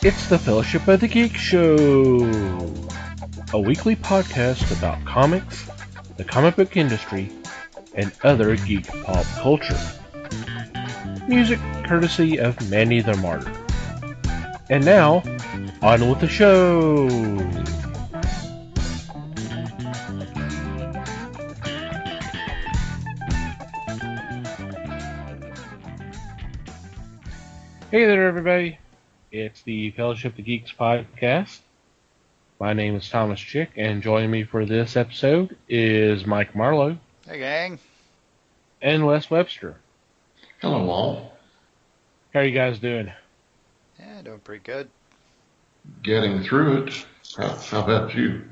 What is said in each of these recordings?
It's the Fellowship of the Geek Show, a weekly podcast about comics, the comic book industry, and other geek pop culture. Music courtesy of Manny the Martyr. And now, on with the show! Hey there, everybody. It's the Fellowship of the Geeks podcast. My name is Thomas Chick, and joining me for this episode is Mike Marlowe. Hey, gang. And Les Webster. Hello, all. How are you guys doing? Yeah, doing pretty good. Getting through it. How about you?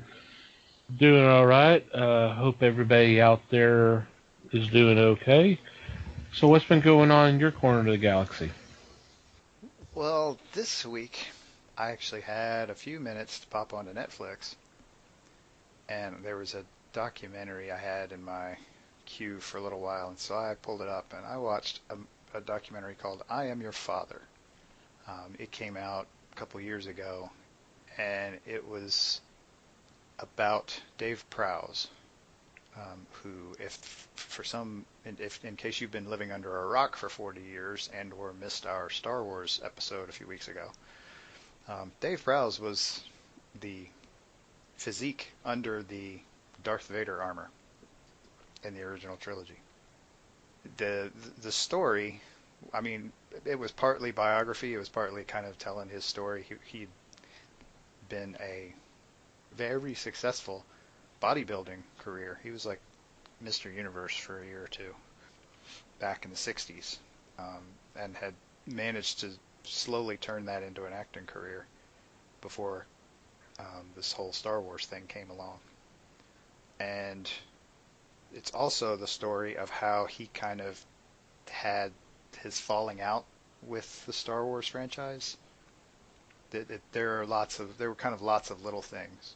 Doing all right. Hope everybody out there is doing okay. So what's been going on in your corner of the galaxy? Well, this week I actually had a few minutes to pop onto Netflix, and there was a documentary I had in my queue for a little while, and so I pulled it up and I watched a documentary called I Am Your Father. It came out a couple years ago, and it was about Dave Prowse, who, in case you've been living under a rock for 40 years and or missed our Star Wars episode a few weeks ago, Dave Prowse was the physique under the Darth Vader armor in the original trilogy. The story, I mean, it was partly biography, it was partly kind of telling his story. He'd been a very successful bodybuilding career. He was like Mr. Universe for a year or two back in the 60s, and had managed to slowly turn that into an acting career before this whole Star Wars thing came along. And it's also the story of how he kind of had his falling out with the Star Wars franchise. There were kind of lots of little things.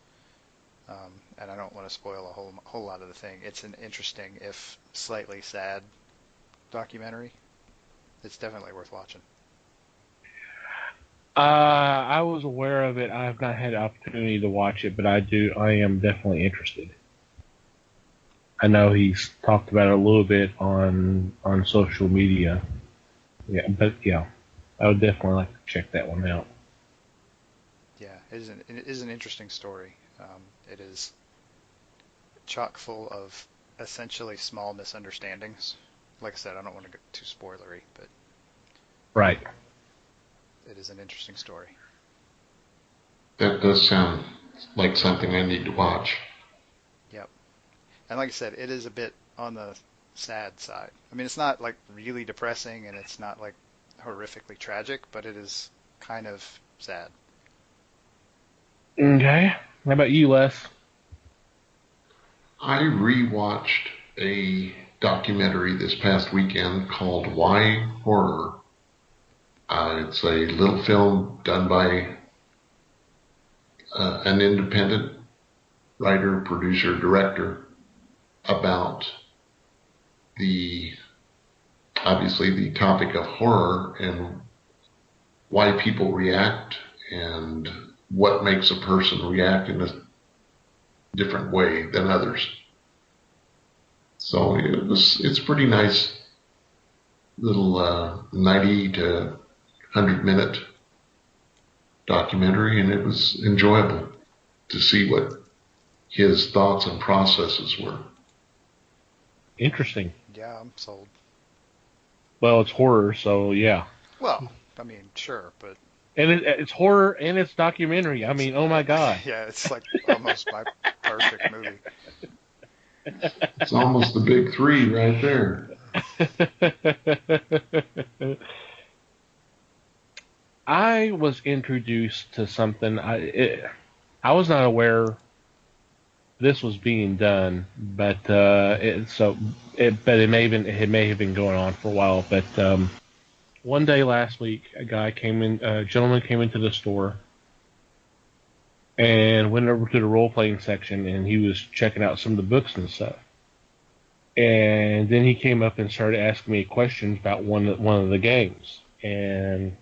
And I don't want to spoil a whole lot of the thing. It's an interesting, if slightly sad, documentary. It's definitely worth watching. I was aware of it. I have not had the opportunity to watch it, but I am definitely interested. I know he's talked about it a little bit on social media. Yeah, but yeah, I would definitely like to check that one out. Yeah, it is an interesting story. It is chock full of essentially small misunderstandings. Like I said, I don't want to get too spoilery, but right. It is an interesting story. That does sound like something I need to watch. Yep. And like I said, it is a bit on the sad side. I mean, it's not like really depressing, and it's not like horrifically tragic, but it is kind of sad. Okay. How about you, Les? I rewatched a documentary this past weekend called Why Horror. It's a little film done by an independent writer, producer, director about obviously the topic of horror and why people react and what makes a person react in a different way than others. So it's pretty nice little 90 to 100-minute documentary, and it was enjoyable to see what his thoughts and processes were. Interesting. Yeah, I'm sold. Well, it's horror, so yeah. Well, I mean, sure, but... And it's horror and it's documentary. I mean, oh my God. Yeah, it's like almost my perfect movie. It's almost the big three right there. I was introduced to something. I was not aware this was being done, but it may have been going on for a while. But one day last week, a gentleman came into the store and went over to the role playing section, and he was checking out some of the books and stuff. And then he came up and started asking me questions about one of the games. And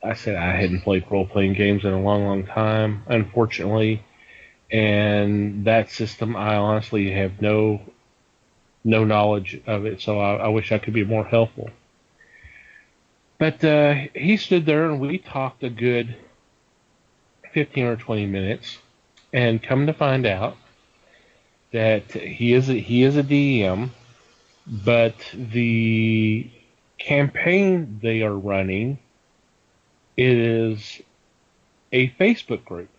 I said I hadn't played role-playing games in a long, long time, unfortunately, and that system I honestly have no knowledge of it, so I wish I could be more helpful. But he stood there and we talked a good 15 or 20 minutes, and come to find out that he is a DM, but the campaign they are running is a Facebook group.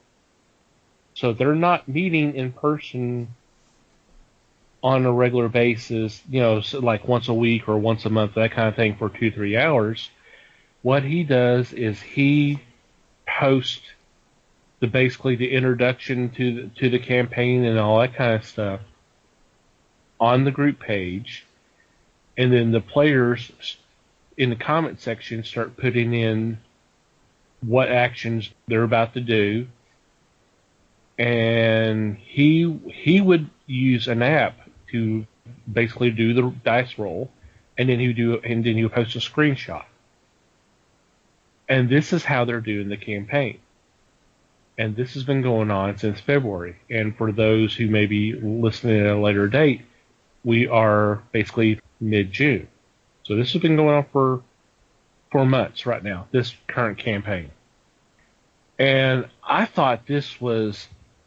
So they're not meeting in person on a regular basis, so like once a week or once a month, that kind of thing for 2-3 hours. What he does is he posts basically the introduction to the campaign and all that kind of stuff on the group page, and then the players in the comment section start putting in what actions they're about to do, and he would use an app to basically do the dice roll, and then he would post a screenshot. And this is how they're doing the campaign. And this has been going on since February. And for those who may be listening at a later date, we are basically mid-June. So this has been going on for 4 months right now, this current campaign. And I thought this was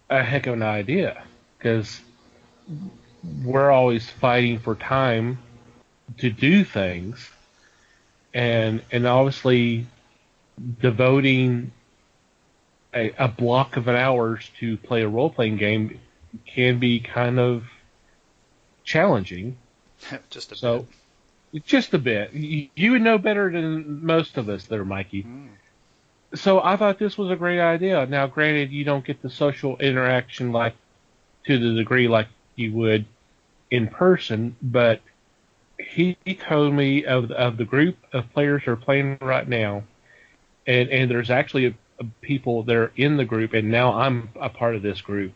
a heck of an idea, because we're always fighting for time to do things, and obviously devoting a block of an hours to play a role-playing game can be kind of challenging. Just a So, bit. just a bit. You would know better than most of us there, Mikey. So I thought this was a great idea. Now, granted, you don't get the social interaction like to the degree like you would in person, but he told me of the group of players who are playing right now, and there's actually people that are in the group, and now I'm a part of this group.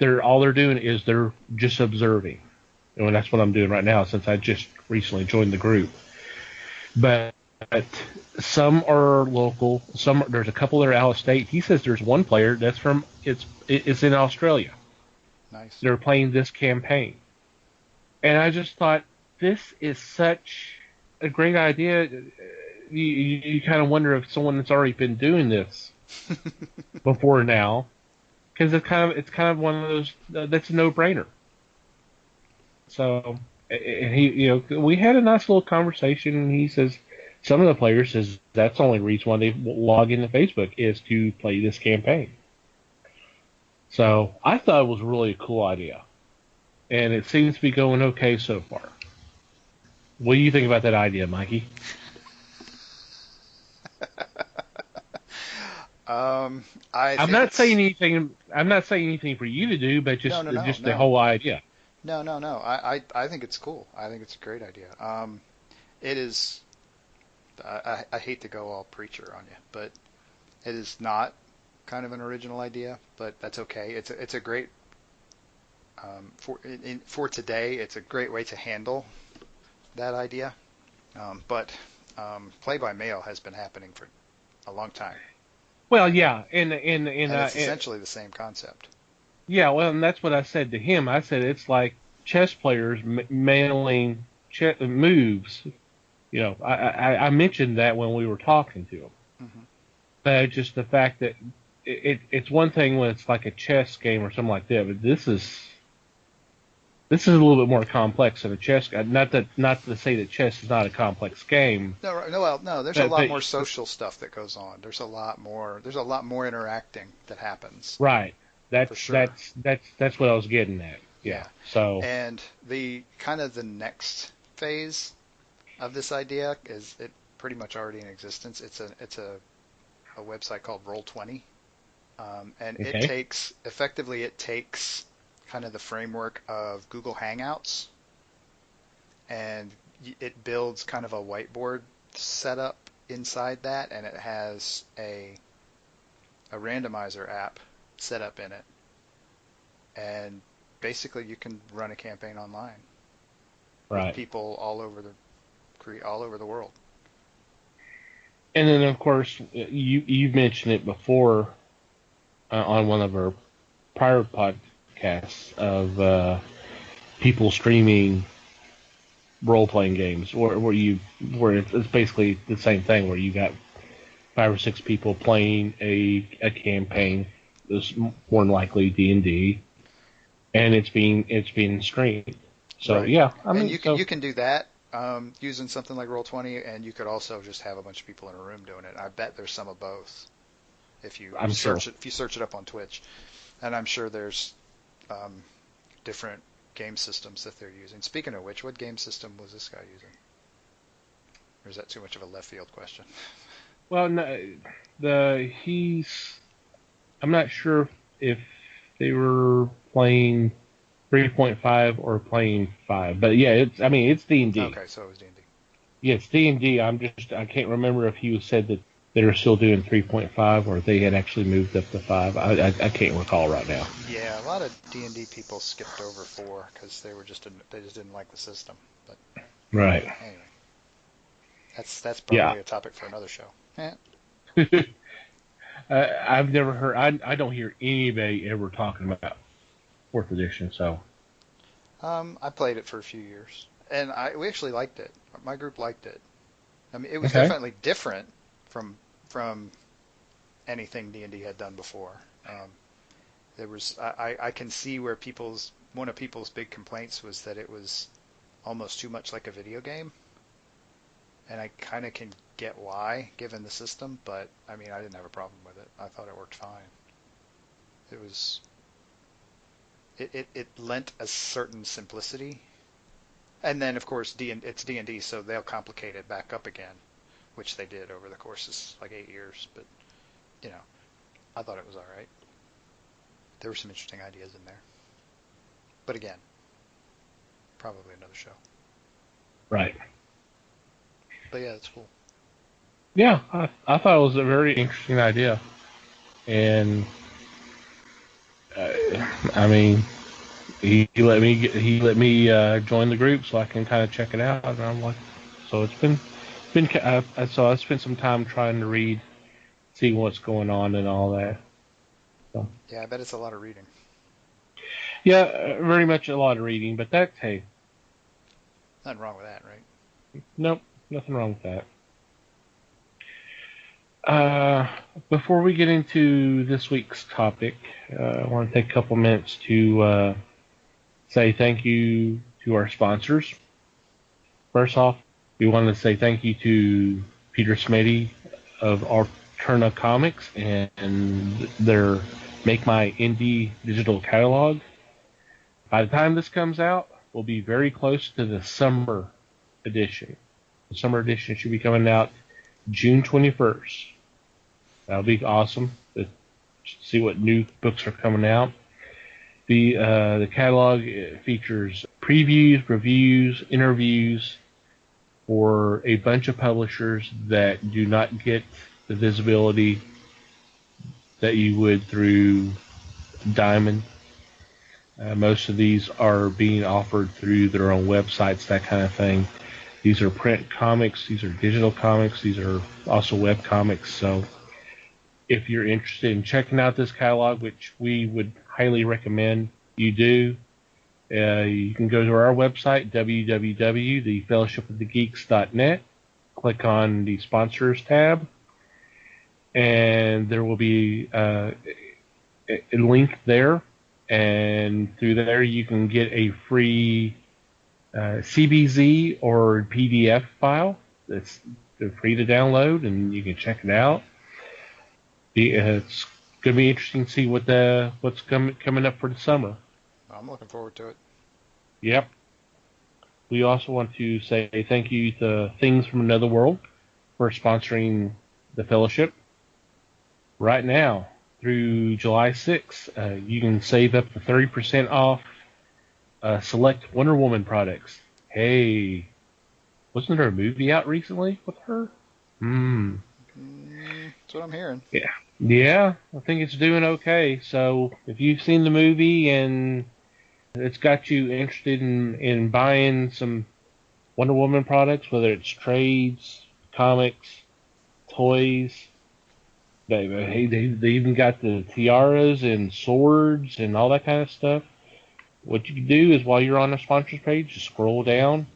All they're doing is they're just observing, and that's what I'm doing right now since I just recently joined the group. But some are local. There's a couple that are out of state. He says there's one player that's it's in Australia. Nice. They're playing this campaign, and I just thought this is such a great idea. You kind of wonder if someone that's already been doing this before now, because it's kind of one of those that's a no-brainer. So, and we had a nice little conversation, and he says some of the players says that's the only reason why they log into Facebook is to play this campaign. So I thought it was really a cool idea, and it seems to be going okay so far. What do you think about that idea, Mikey? I'm not saying anything. I'm not saying anything for you to do, but just the whole idea. No. I think it's cool. I think it's a great idea. It is. I hate to go all preacher on you, but it is not kind of an original idea, but that's okay. It's a great for today. It's a great way to handle that idea. But play by mail has been happening for a long time. Well, yeah, and it's essentially the same concept. Yeah, well, and that's what I said to him. I said it's like chess players mailing moves. I mentioned that when we were talking to him. Mm-hmm. But just the fact that it's one thing when it's like a chess game or something like that, but this is a little bit more complex than a chess game. Not to say that chess is not a complex game. No. There's a lot more social stuff that goes on. There's a lot more interacting that happens. Right. For sure. That's what I was getting at. Yeah. So. And the next phase of this idea is it pretty much already in existence. It's a website called Roll20, and okay. it takes kind of the framework of Google Hangouts, and it builds kind of a whiteboard setup inside that, and it has a randomizer app set up in it, and basically you can run a campaign online with people all over the world. And then, of course, you mentioned it before on one of our prior podcasts of people streaming role playing games, where it's basically the same thing, where you got 5 or 6 people playing a campaign. That's more than likely D&D, and it's being streamed. So Right. yeah, I And mean, so you can do that using something like Roll20, and you could also just have a bunch of people in a room doing it. I bet there's some of both if you I'm sure. search it up on Twitch, and I'm sure there's different game systems that they're using. Speaking of which, what game system was this guy using? Or is that too much of a left field question? Well, no, I'm not sure if they were playing 3.5 or playing 5, but yeah, it's D&D. Okay, so it was D&D. Yeah, it's D&D. I can't remember if he said that they were still doing 3.5 or they had actually moved up to 5. I can't recall right now. Yeah, a lot of D&D people skipped over 4 because they just didn't like the system. But Right. anyway, that's Yeah. probably a topic for another show. Yeah. I've never heard. I don't hear anybody ever talking about fourth edition. So I played it for a few years, and we actually liked it. My group liked it. I mean, it was okay. definitely different from anything D&D had done before. There was I can see where one of people's big complaints was that it was almost too much like a video game, and I kind of can get why given the system. But I mean, I didn't have a problem with it. I thought it worked fine. It was it lent a certain simplicity. And then, of course, it's D&D, so they'll complicate it back up again, which they did over the course of like 8 years. But, you know, I thought it was all right. There were some interesting ideas in there. But again, probably another show. Right. But yeah, it's cool. Yeah, I thought it was a very interesting idea, and I mean, he let me join the group so I can kind of check it out, and I'm like, so so I spent some time trying to read, see what's going on and all that. So Yeah, I bet it's a lot of reading. yeah, very much a lot of reading, but hey, Nothing wrong with that, right? nope, nothing wrong with that. Uh, Before we get into this week's topic, I want to take a couple minutes to say thank you to our sponsors. First off, we want to say thank you to Peter Smitty of Alterna Comics and their Make My Indie digital catalog. By the time this comes out, we'll be very close to the summer edition. The summer edition should be coming out June 21st. That'll be awesome to see what new books are coming out. The catalog features previews, reviews, interviews for a bunch of publishers that do not get the visibility that you would through Diamond. Most of these are being offered through their own websites, that kind of thing. These are print comics, these are digital comics, these are also web comics. So if you're interested in checking out this catalog, which we would highly recommend you do, you can go to our website, www.thefellowshipofthegeeks.net, click on the sponsors tab, and there will be a link there, and through there you can get a free CBZ or PDF file that's free to download, and you can check it out. It's going to be interesting to see what's coming up for the summer. I'm looking forward to it. Yep. We also want to say thank you to Things from Another World for sponsoring the fellowship. Right now, through July 6th, you can save up to 30% off select Wonder Woman products. Hey, wasn't there a movie out recently with her? That's what I'm hearing. Yeah. Yeah, I think it's doing okay. So if you've seen the movie and it's got you interested in buying some Wonder Woman products, whether it's trades, comics, toys. They even got the tiaras and swords and all that kind of stuff. What you can do is while you're on the sponsors page, just scroll down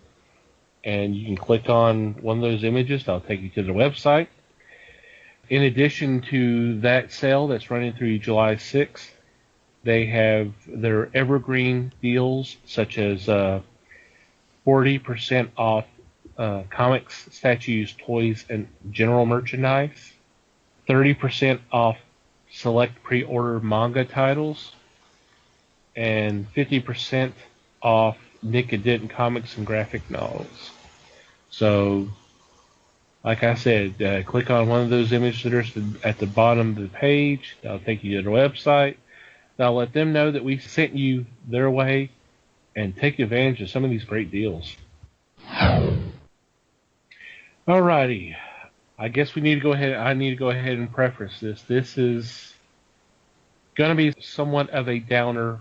and you can click on one of those images. That'll take you to the website. In addition to that sale that's running through July 6th, they have their evergreen deals such as 40% off comics, statues, toys, and general merchandise, 30% off select pre-order manga titles, and 50% off Nick and Denton comics and graphic novels. So, like I said, click on one of those images that are at the bottom of the page. That'll take you to the website. That'll let them know that we sent you their way, and take advantage of some of these great deals. Alrighty. I guess I need to go ahead and preface this. This is going to be somewhat of a downer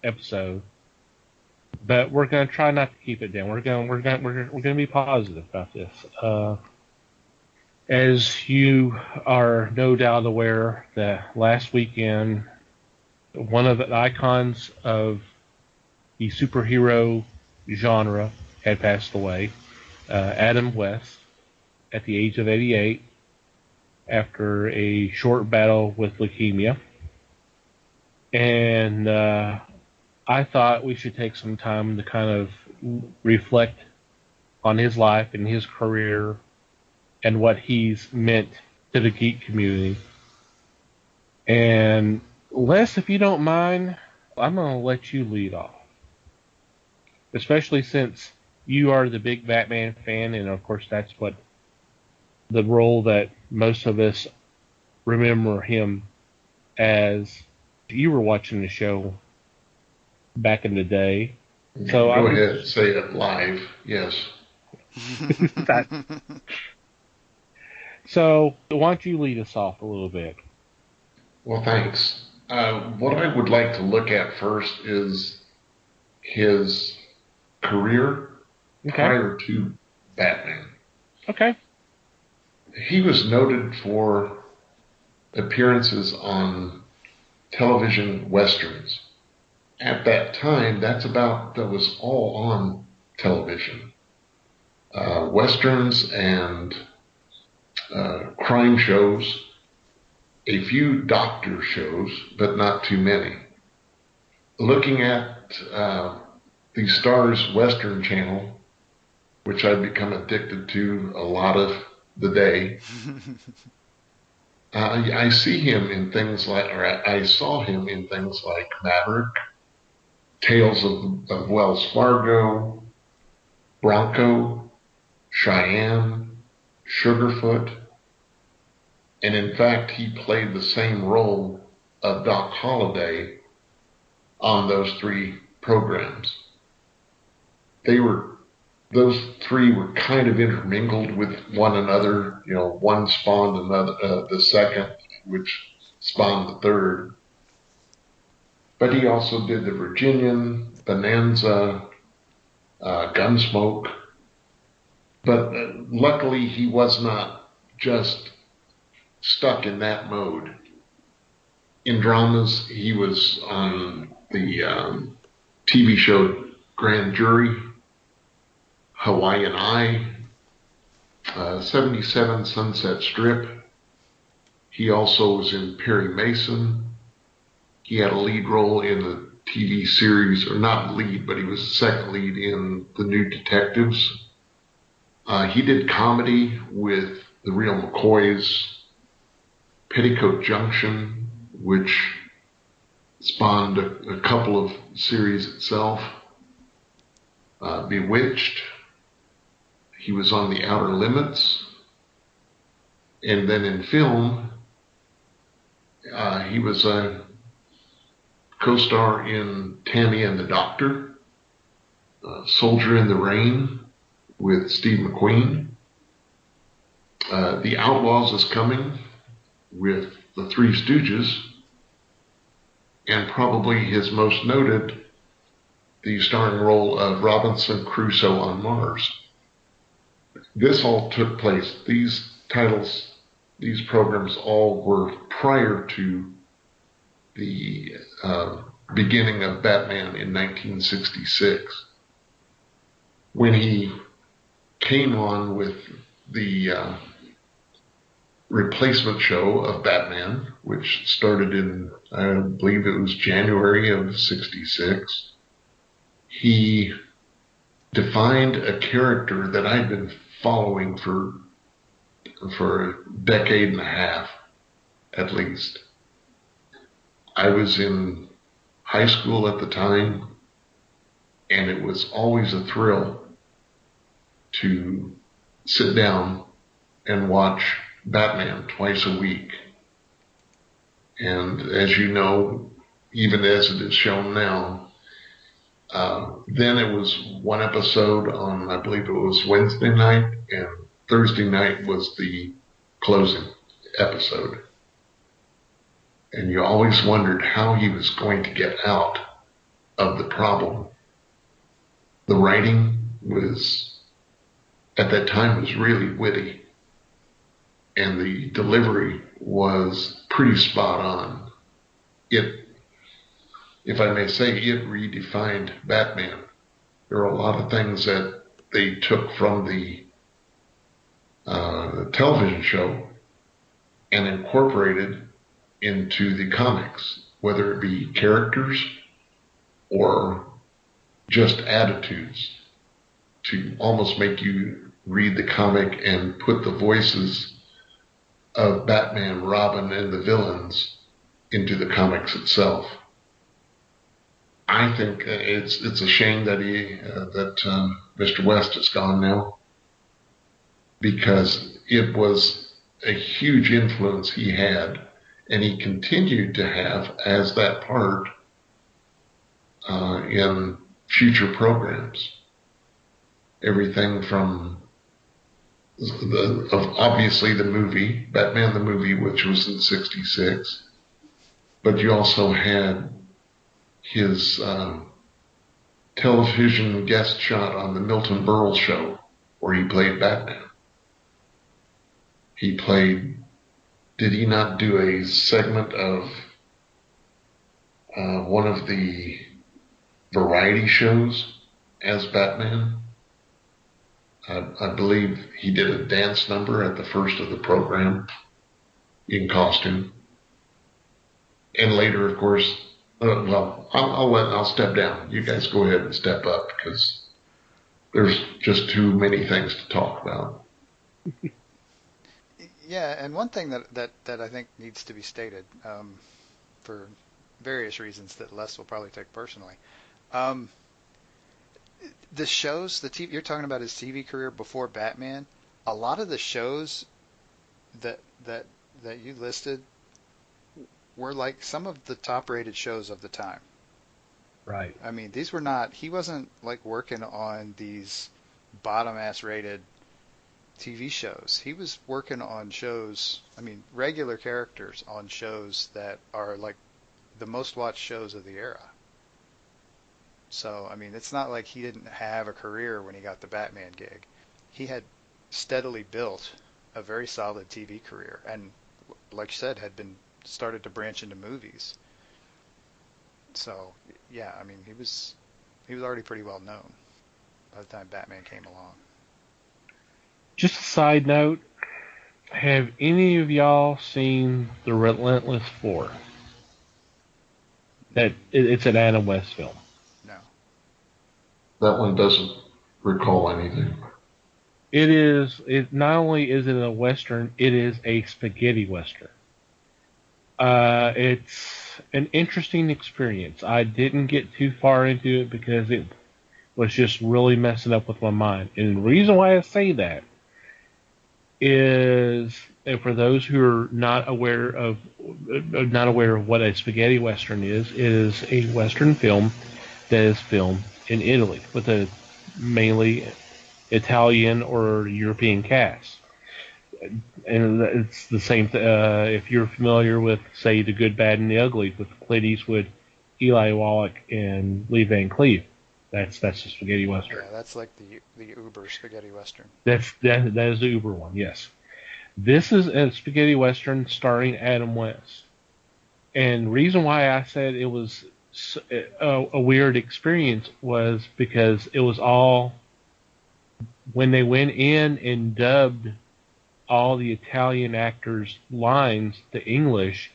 episode, but we're going to try not to keep it down. We're going to be positive about this. As you are no doubt aware, that last weekend, one of the icons of the superhero genre had passed away, Adam West, at the age of 88, after a short battle with leukemia. And I thought we should take some time to kind of reflect on his life and his career and what he's meant to the geek community. And Les, if you don't mind, I'm going to let you lead off. Especially since you are the big Batman fan, and of course that's what the role that most of us remember him as. You were watching the show back in the day. So Go ahead, say it live. Yes. So why don't you lead us off a little bit? Well, thanks. What I would like to look at first is his career prior to Batman. Okay. He was noted for appearances on television westerns. At that time, that was all on television. Westerns and crime shows, a few doctor shows, but not too many. Looking at the Starz Western channel, which I've become addicted to a lot of the day, I saw him in things like Maverick, Tales of Wells Fargo, Bronco, Cheyenne, Sugarfoot, and in fact he played the same role of Doc Holliday on those three programs. Those three were kind of intermingled with one another. You know, one spawned another, the second, which spawned the third. But he also did the Virginian, Bonanza, Gunsmoke. But luckily he was not just stuck in that mode. In dramas, he was on the TV show Grand Jury, Hawaiian Eye, 77 Sunset Strip. He also was in Perry Mason. He had a lead role in the TV series, or not lead, but he was the second lead in The New Detectives. He did comedy with The Real McCoys, Petticoat Junction, which spawned a couple of series itself. Bewitched. He was on The Outer Limits. And then in film, he was a co-star in Tammy and the Doctor, Soldier in the Rain with Steve McQueen. The Outlaws is Coming with the Three Stooges, and probably his most noted, the starring role of Robinson Crusoe on Mars. This all took place, these titles these programs all were prior to the beginning of Batman in 1966. When he came on with the replacement show of Batman, which started in, I believe it was January of 66, he defined a character that I'd been following for a decade and a half, at least. I was in high school at the time, and it was always a thrill to sit down and watch Batman twice a week. And as you know, even as it is shown now, then it was one episode on, I believe it was Wednesday night, and Thursday night was the closing episode. And you always wondered how he was going to get out of the problem. The writing was, at that time, was really witty. And the delivery was pretty spot on. It, if I may say, it redefined Batman. There are a lot of things that they took from the television show and incorporated into the comics, whether it be characters or just attitudes, to almost make you read the comic and put the voices of Batman, Robin, and the villains into the comics itself. I think it's a shame that Mr. West is gone now, because it was a huge influence he had, and he continued to have as that part in future programs. Everything from obviously the movie, Batman the movie, which was in '66, but you also had his television guest shot on the Milton Berle show, where he played Batman. He played, did he not do a segment of one of the variety shows as Batman? I believe he did a dance number at the first of the program in costume. And later, of course, I'll step down. You guys go ahead and step up, because there's just too many things to talk about. Yeah, and one thing that I think needs to be stated, for various reasons that Les will probably take personally. The shows, the TV, you're talking about his TV career before Batman. A lot of the shows that you listed were like some of the top-rated shows of the time. Right. I mean, these were not. He wasn't like working on these bottom-ass rated TV shows. He was working on shows. I mean, regular characters on shows that are like the most watched shows of the era. So, I mean, it's not like he didn't have a career when he got the Batman gig. He had steadily built a very solid TV career, and like you said, had been started to branch into movies. So, yeah, I mean, he was already pretty well known by the time Batman came along. Just a side note, have any of y'all seen The Relentless Four? It's an Adam West film. No. That one doesn't recall anything. It not only is it a Western, it is a spaghetti Western. It's an interesting experience. I didn't get too far into it because it was just really messing up with my mind. And the reason why I say that is, and for those who are not aware of what a spaghetti Western is a Western film that is filmed in Italy with a mainly Italian or European cast. And it's the same. If you're familiar with, say, The Good, Bad, and the Ugly with Clint Eastwood, Eli Wallach, and Lee Van Cleef, that's the spaghetti Western. Yeah, that's like the Uber spaghetti Western. That is the Uber one, yes. This is a spaghetti western starring Adam West. And reason why I said it was a weird experience was because it was all when they went in and dubbed all the Italian actors' lines to English.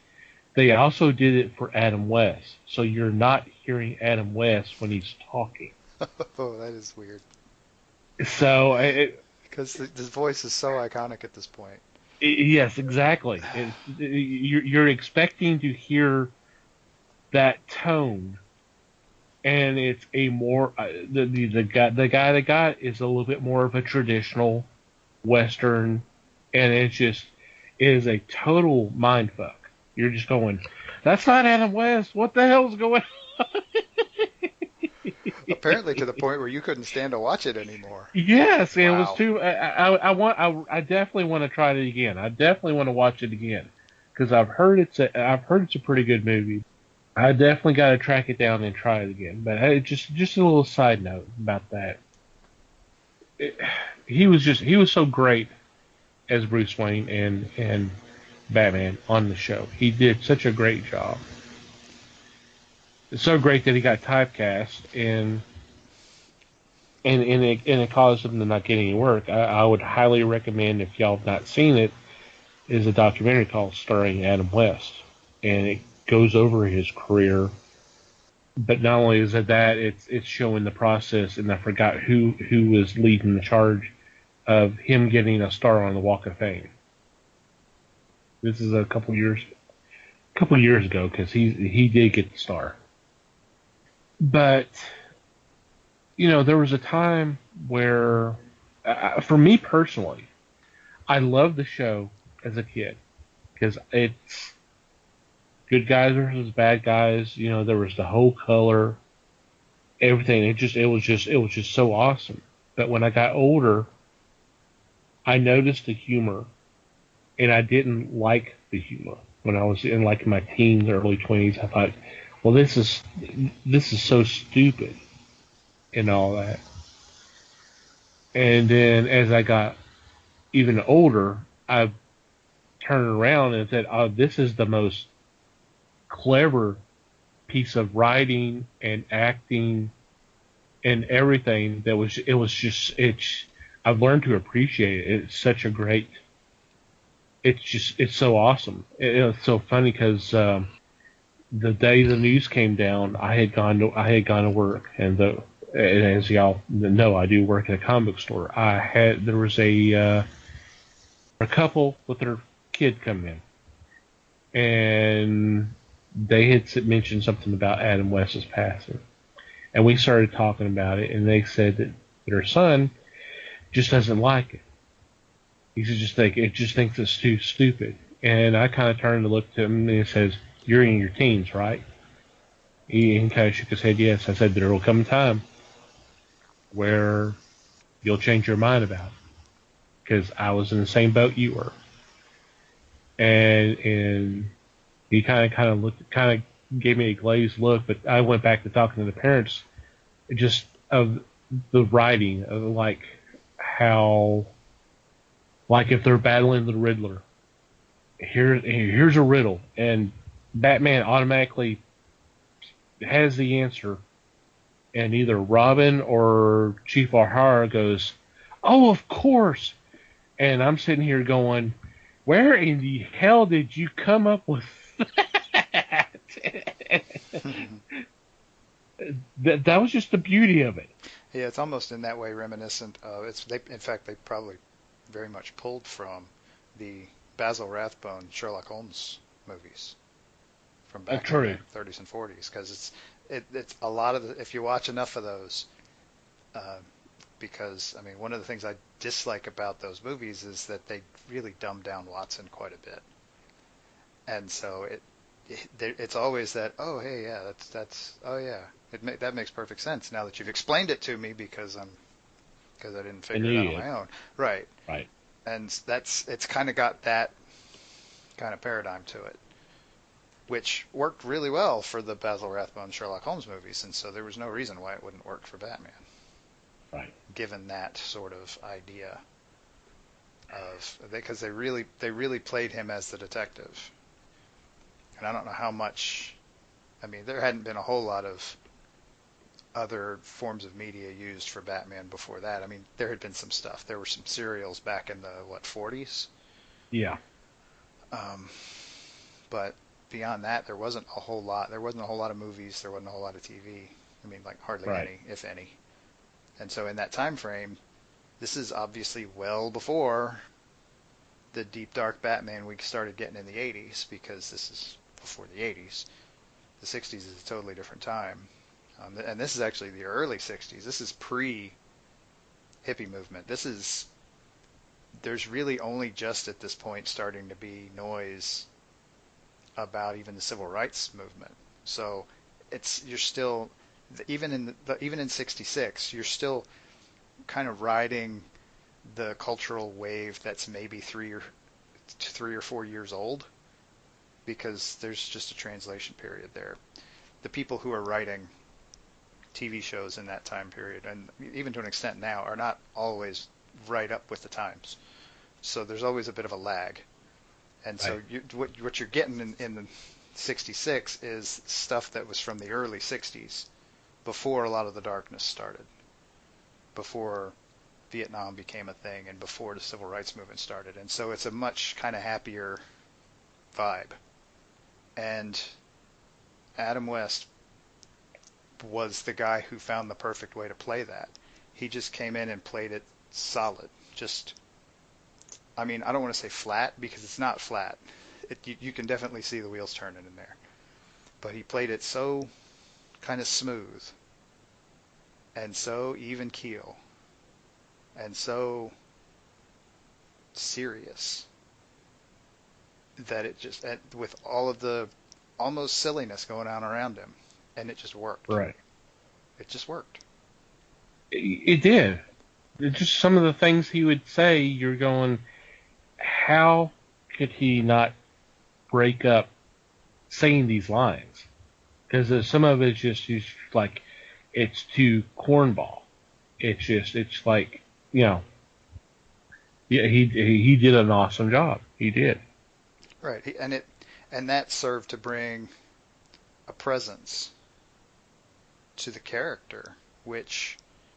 They also did it for Adam West, so you're not hearing Adam West when he's talking. Oh, that is weird. So, Because his voice is so iconic at this point. yes, exactly. You're expecting to hear that tone, and it's a more the guy that got is a little bit more of a traditional Western, and it is a total mind fuck. You're just going, that's not Adam West. What the hell's going Apparently to the point where you couldn't stand to watch it anymore. Yes, it was Wow. too. I definitely want to try it again. I definitely want to watch it again because I've heard it's a pretty good movie. I definitely got to track it down and try it again. But hey, just a little side note about that. It, he was so great as Bruce Wayne and Batman on the show. He did such a great job. It's so great that he got typecast and it caused him to not get any work. I would highly recommend, if y'all have not seen it, is a documentary called Starring Adam West, and it goes over his career. But not only is it that, it's showing the process, and I forgot who was leading the charge of him getting a star on the Walk of Fame. This is a couple years ago because he did get the star. But there was a time where, for me personally, I loved the show as a kid because it's good guys versus bad guys. There was the whole color, everything. It was just so awesome. But when I got older, I noticed the humor, and I didn't like the humor. When I was in like my teens, early 20s, I thought, well, this is so stupid and all that. And then as I got even older, I turned around and said, "Oh, this is the most clever piece of writing and acting and everything that was. It was just it's. I've learned to appreciate it. It's such a great. It's so awesome. It's so funny because the day the news came down, I had gone to work, and as y'all know, I do work at a comic book store. There was a couple with their kid come in, and they had mentioned something about Adam West's passing, and we started talking about it, and they said that their son just doesn't like it. He just thinks it's too stupid. And I kind of turned to look to him, and he says, "You're in your teens, right?" He kind of shook his head, yes. I said, "There will come a time where you'll change your mind about it." Because I was in the same boat you were. And he kind of gave me a glazed look, but I went back to talking to the parents just of the writing, of like how, like if they're battling the Riddler, here's a riddle, and Batman automatically has the answer, and either Robin or Chief O'Hara goes, "Oh, of course," and I'm sitting here going, "Where in the hell did you come up with that?" That was just the beauty of it. Yeah, it's almost in that way reminiscent of in fact, they probably very much pulled from the Basil Rathbone Sherlock Holmes movies from back in the True. 30s and 40s, because it's a lot of if you watch enough of those, uh, because I mean one of the things I dislike about those movies is that they really dumb down Watson quite a bit, and so it's always that, oh hey, yeah, that's oh yeah, that makes perfect sense now that you've explained it to me, because I didn't I figure knew it out you on did. my own, right? Right. And it's kind of got that kind of paradigm to it, which worked really well for the Basil Rathbone Sherlock Holmes movies, and so there was no reason why it wouldn't work for Batman, Right. given that sort of idea. because they really played him as the detective. And I don't know how much. I mean, there hadn't been a whole lot of other forms of media used for Batman before that. I mean, there had been some stuff. There were some serials back in the 40s. Yeah. But beyond that, there wasn't a whole lot. There wasn't a whole lot of movies. There wasn't a whole lot of TV. I mean, like hardly Right. any, if any. And so in that time frame, this is obviously well before the deep dark Batman we started getting in the 80s, because this is before the 80s. The 60s is a totally different time. And this is actually the early 60s. This is pre-hippie movement. There's really only just at this point starting to be noise about even the civil rights movement. So you're still, even in 66, you're still kind of riding the cultural wave that's maybe 3 or 4 years old, because there's just a translation period there. The people who are writing TV shows in that time period, and even to an extent now, are not always right up with the times. So there's always a bit of a lag. And so what you're getting in the 66 is stuff that was from the early 60s, before a lot of the darkness started, before Vietnam became a thing, and before the civil rights movement started. And so it's a much kind of happier vibe. And Adam West was the guy who found the perfect way to play that. He just came in and played it solid. I mean, I don't want to say flat, because it's not flat. You can definitely see the wheels turning in there. But he played it so kind of smooth, and so even keel, and so serious, that it just, with all of the almost silliness going on around him, and it just worked. Right. It just worked. It did. Just some of the things he would say, you're going, how could he not break up saying these lines? Because some of it's just like, it's too cornball. It's like, yeah, he did an awesome job. He did. Right. And that served to bring a presence to the character, which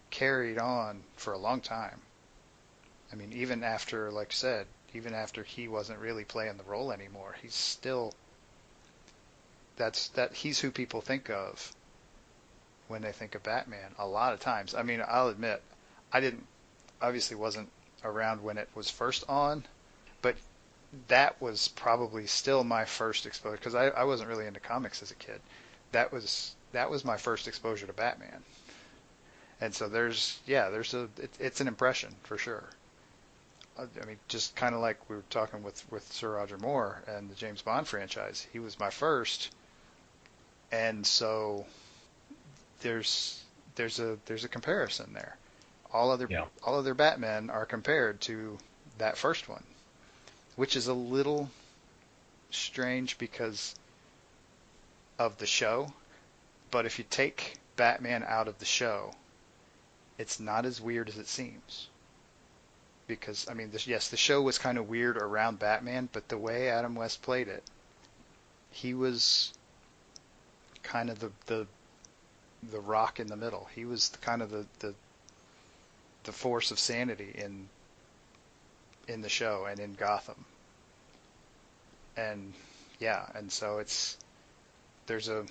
carried on for a long time. I mean, even after, like I said, even after he wasn't really playing the role anymore, he's still, he's who people think of when they think of Batman a lot of times. I mean, I'll admit, obviously wasn't around when it was first on, but that was probably still my first exposure, because I wasn't really into comics as a kid. That was my first exposure to Batman. And so it's an impression for sure. I mean, just kind of like we were talking with Sir Roger Moore and the James Bond franchise. He was my first, and so there's a comparison there. All other Batmen are compared to that first one, which is a little strange because of the show. But if you take Batman out of the show, it's not as weird as it seems. Because, I mean, the show was kind of weird around Batman, but the way Adam West played it, he was kind of the rock in the middle. He was kind of the force of sanity in the show and in Gotham. And yeah, and so there's a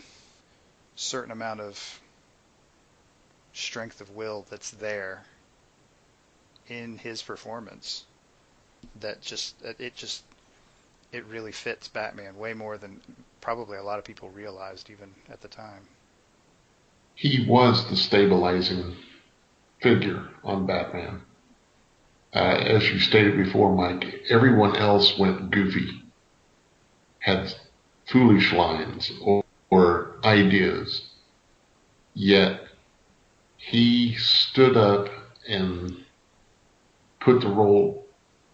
certain amount of strength of will that's there in his performance that it really fits Batman way more than probably a lot of people realized even at the time. He was the stabilizing figure on Batman. As you stated before, Mike, everyone else went goofy, had foolish lines or ideas, yet he stood up and put the role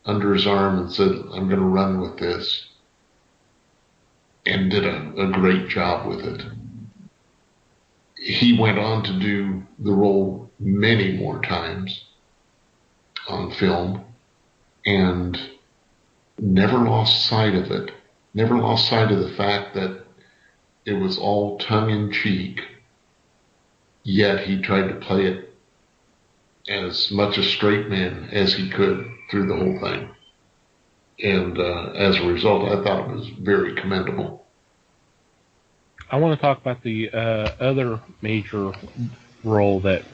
under his arm and said, I'm going to run with this, and did a great job with it. He went on to do the role many more times on film, and never lost sight of it. Never lost sight of the fact that it was all tongue-in-cheek, yet he tried to play it as much a straight man as he could through the whole thing. And as a result, I thought it was very commendable. I want to talk about the other major role that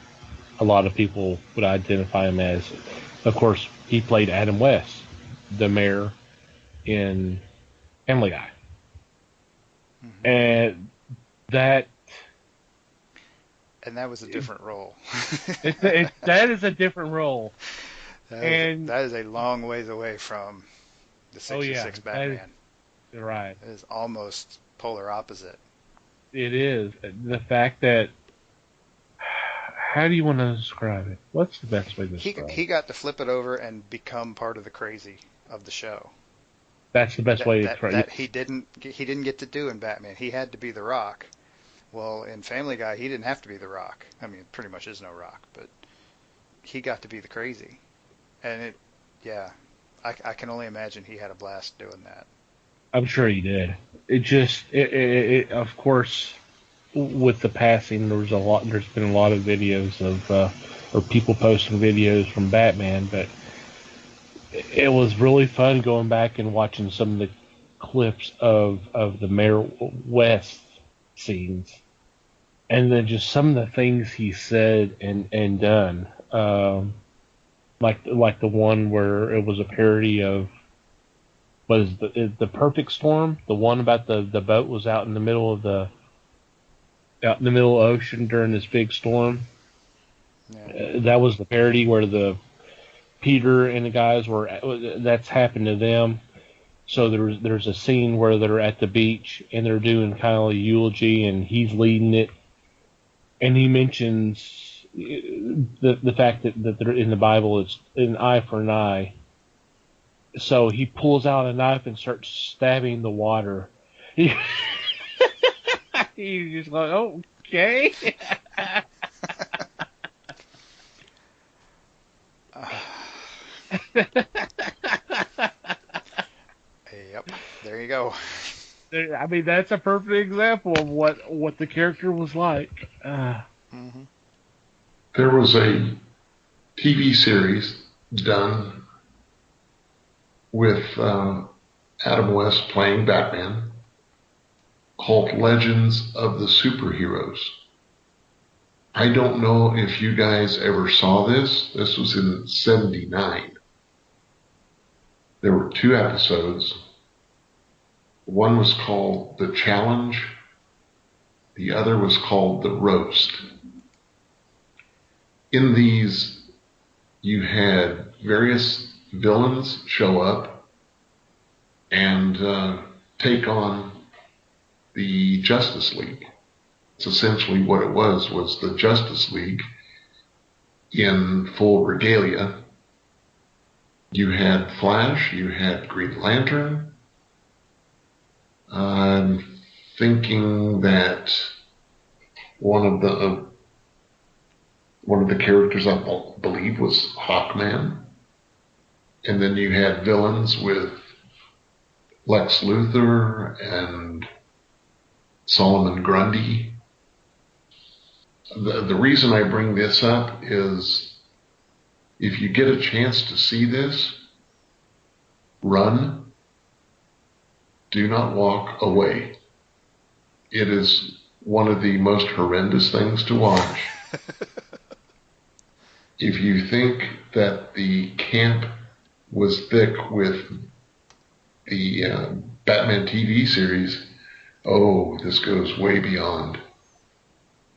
a lot of people would identify him as. Of course, he played Adam West, the mayor in Family Guy. Mm-hmm. And that was a different role. that is a different role. That is a long ways away from the 66 Batman. Right. It is almost polar opposite. It is. The fact that, how do you want to describe it? What's the best way to describe it? He got to flip it over and become part of the crazy of the show. That's the best way to describe it. That he didn't get to do in Batman. He had to be the Rock. Well, in Family Guy, he didn't have to be the Rock. I mean, pretty much is no Rock, but he got to be the crazy. And I can only imagine he had a blast doing that. I'm sure he did. It of course, with the passing, there's been a lot of videos or people posting videos from Batman, but it was really fun going back and watching some of the clips of the Mayor West scenes, and then just some of the things he said and done, like the one where it was a parody of, what is the Perfect Storm, the one about the boat was out in the middle of the ocean during this big storm. Yeah. That was the parody where the Peter and the guys that's happened to them. So there's a scene where they're at the beach and they're doing kind of a eulogy and he's leading it, and he mentions the fact that they're in the Bible it's an eye for an eye. So he pulls out a knife and starts stabbing the water. He's just like, okay. Yep, there you go. I mean, that's a perfect example of what the character was like. Mm-hmm. There was a TV series done with Adam West playing Batman called Legends of the Superheroes. I don't know if you guys ever saw this. This was in '79. There were 2 episodes. One was called The Challenge. The other was called The Roast. In these, you had various villains show up and take on the Justice League. It's essentially what it was the Justice League in full regalia. You had Flash, you had Green Lantern. I'm thinking that one of the characters I believe was Hawkman. And then you had villains with Lex Luthor and Solomon Grundy. The reason I bring this up is if you get a chance to see this, run. Do not walk away. It is one of the most horrendous things to watch. If you think that the camp was thick with the Batman TV series, this goes way beyond.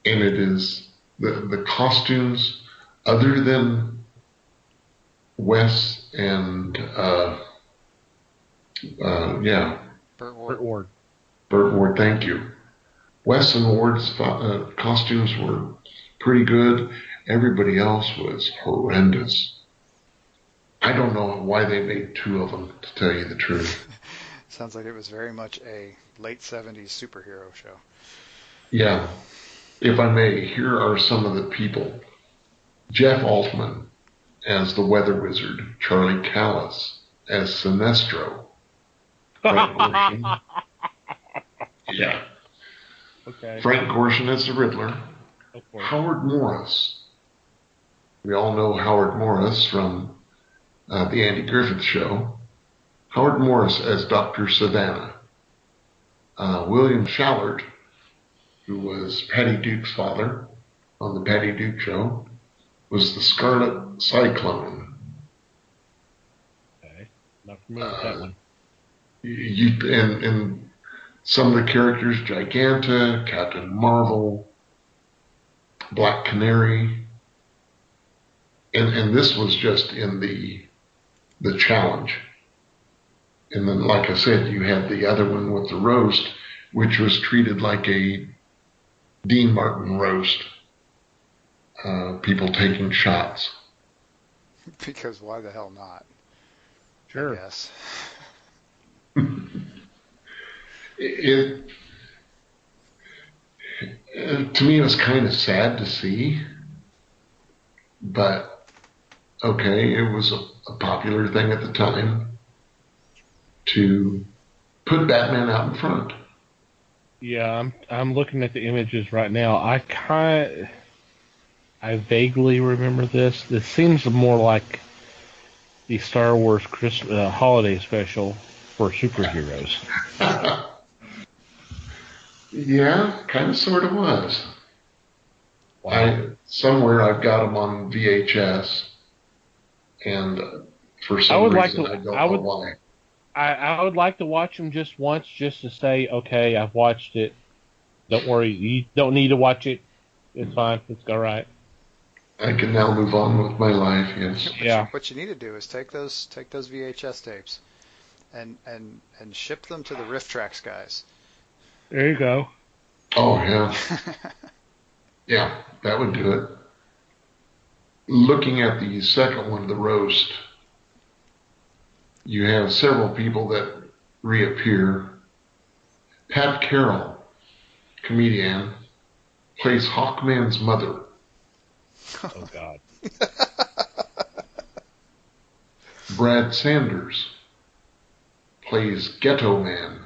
And it is the costumes, other than Wes and Burt Ward. Burt Ward, thank you. Wes and Ward's costumes were pretty good. Everybody else was horrendous. I don't know why they made 2 of them, to tell you the truth. Sounds like it was very much a late 70s superhero show. Yeah. If I may, here are some of the people. Jeff Altman as the Weather Wizard, Charlie Callis as Sinestro, Frank Gorshin. Yeah. Okay. Frank Gorshin as the Riddler. Howard Morris. We all know Howard Morris from the Andy Griffith Show. Howard Morris as Dr. Savannah. William Shallert, who was Patty Duke's father on the Patty Duke Show, was the Scarlet Cyclone. Okay. Not familiar with that one. And some of the characters, Giganta, Captain Marvel, Black Canary, and this was just in the challenge. And then, like I said, you had the other one with the roast, which was treated like a Dean Martin roast. People taking shots. Because why the hell not? Sure. Yes. It to me, it was kind of sad to see, but okay, it was a popular thing at the time to put Batman out in front. Yeah, I'm looking at the images right now. I vaguely remember this. This seems more like the Star Wars Christmas holiday special for superheroes. Yeah, kind of sort of was. Wow. Somewhere I've got them on VHS, and for some reason I don't know why. I would like to watch them just once, just to say, okay, I've watched it. Don't worry, you don't need to watch it. It's fine. It's all right. I can now move on with my life. Yes. Yeah. What you need to do is take those VHS tapes and ship them to the Riff Tracks guys. There you go. Oh yeah. Yeah, that would do it. Looking at the second one, the roast, you have several people that reappear. Pat Carroll, comedian, plays Hawkman's mother. Oh God. Brad Sanders plays Ghetto Man.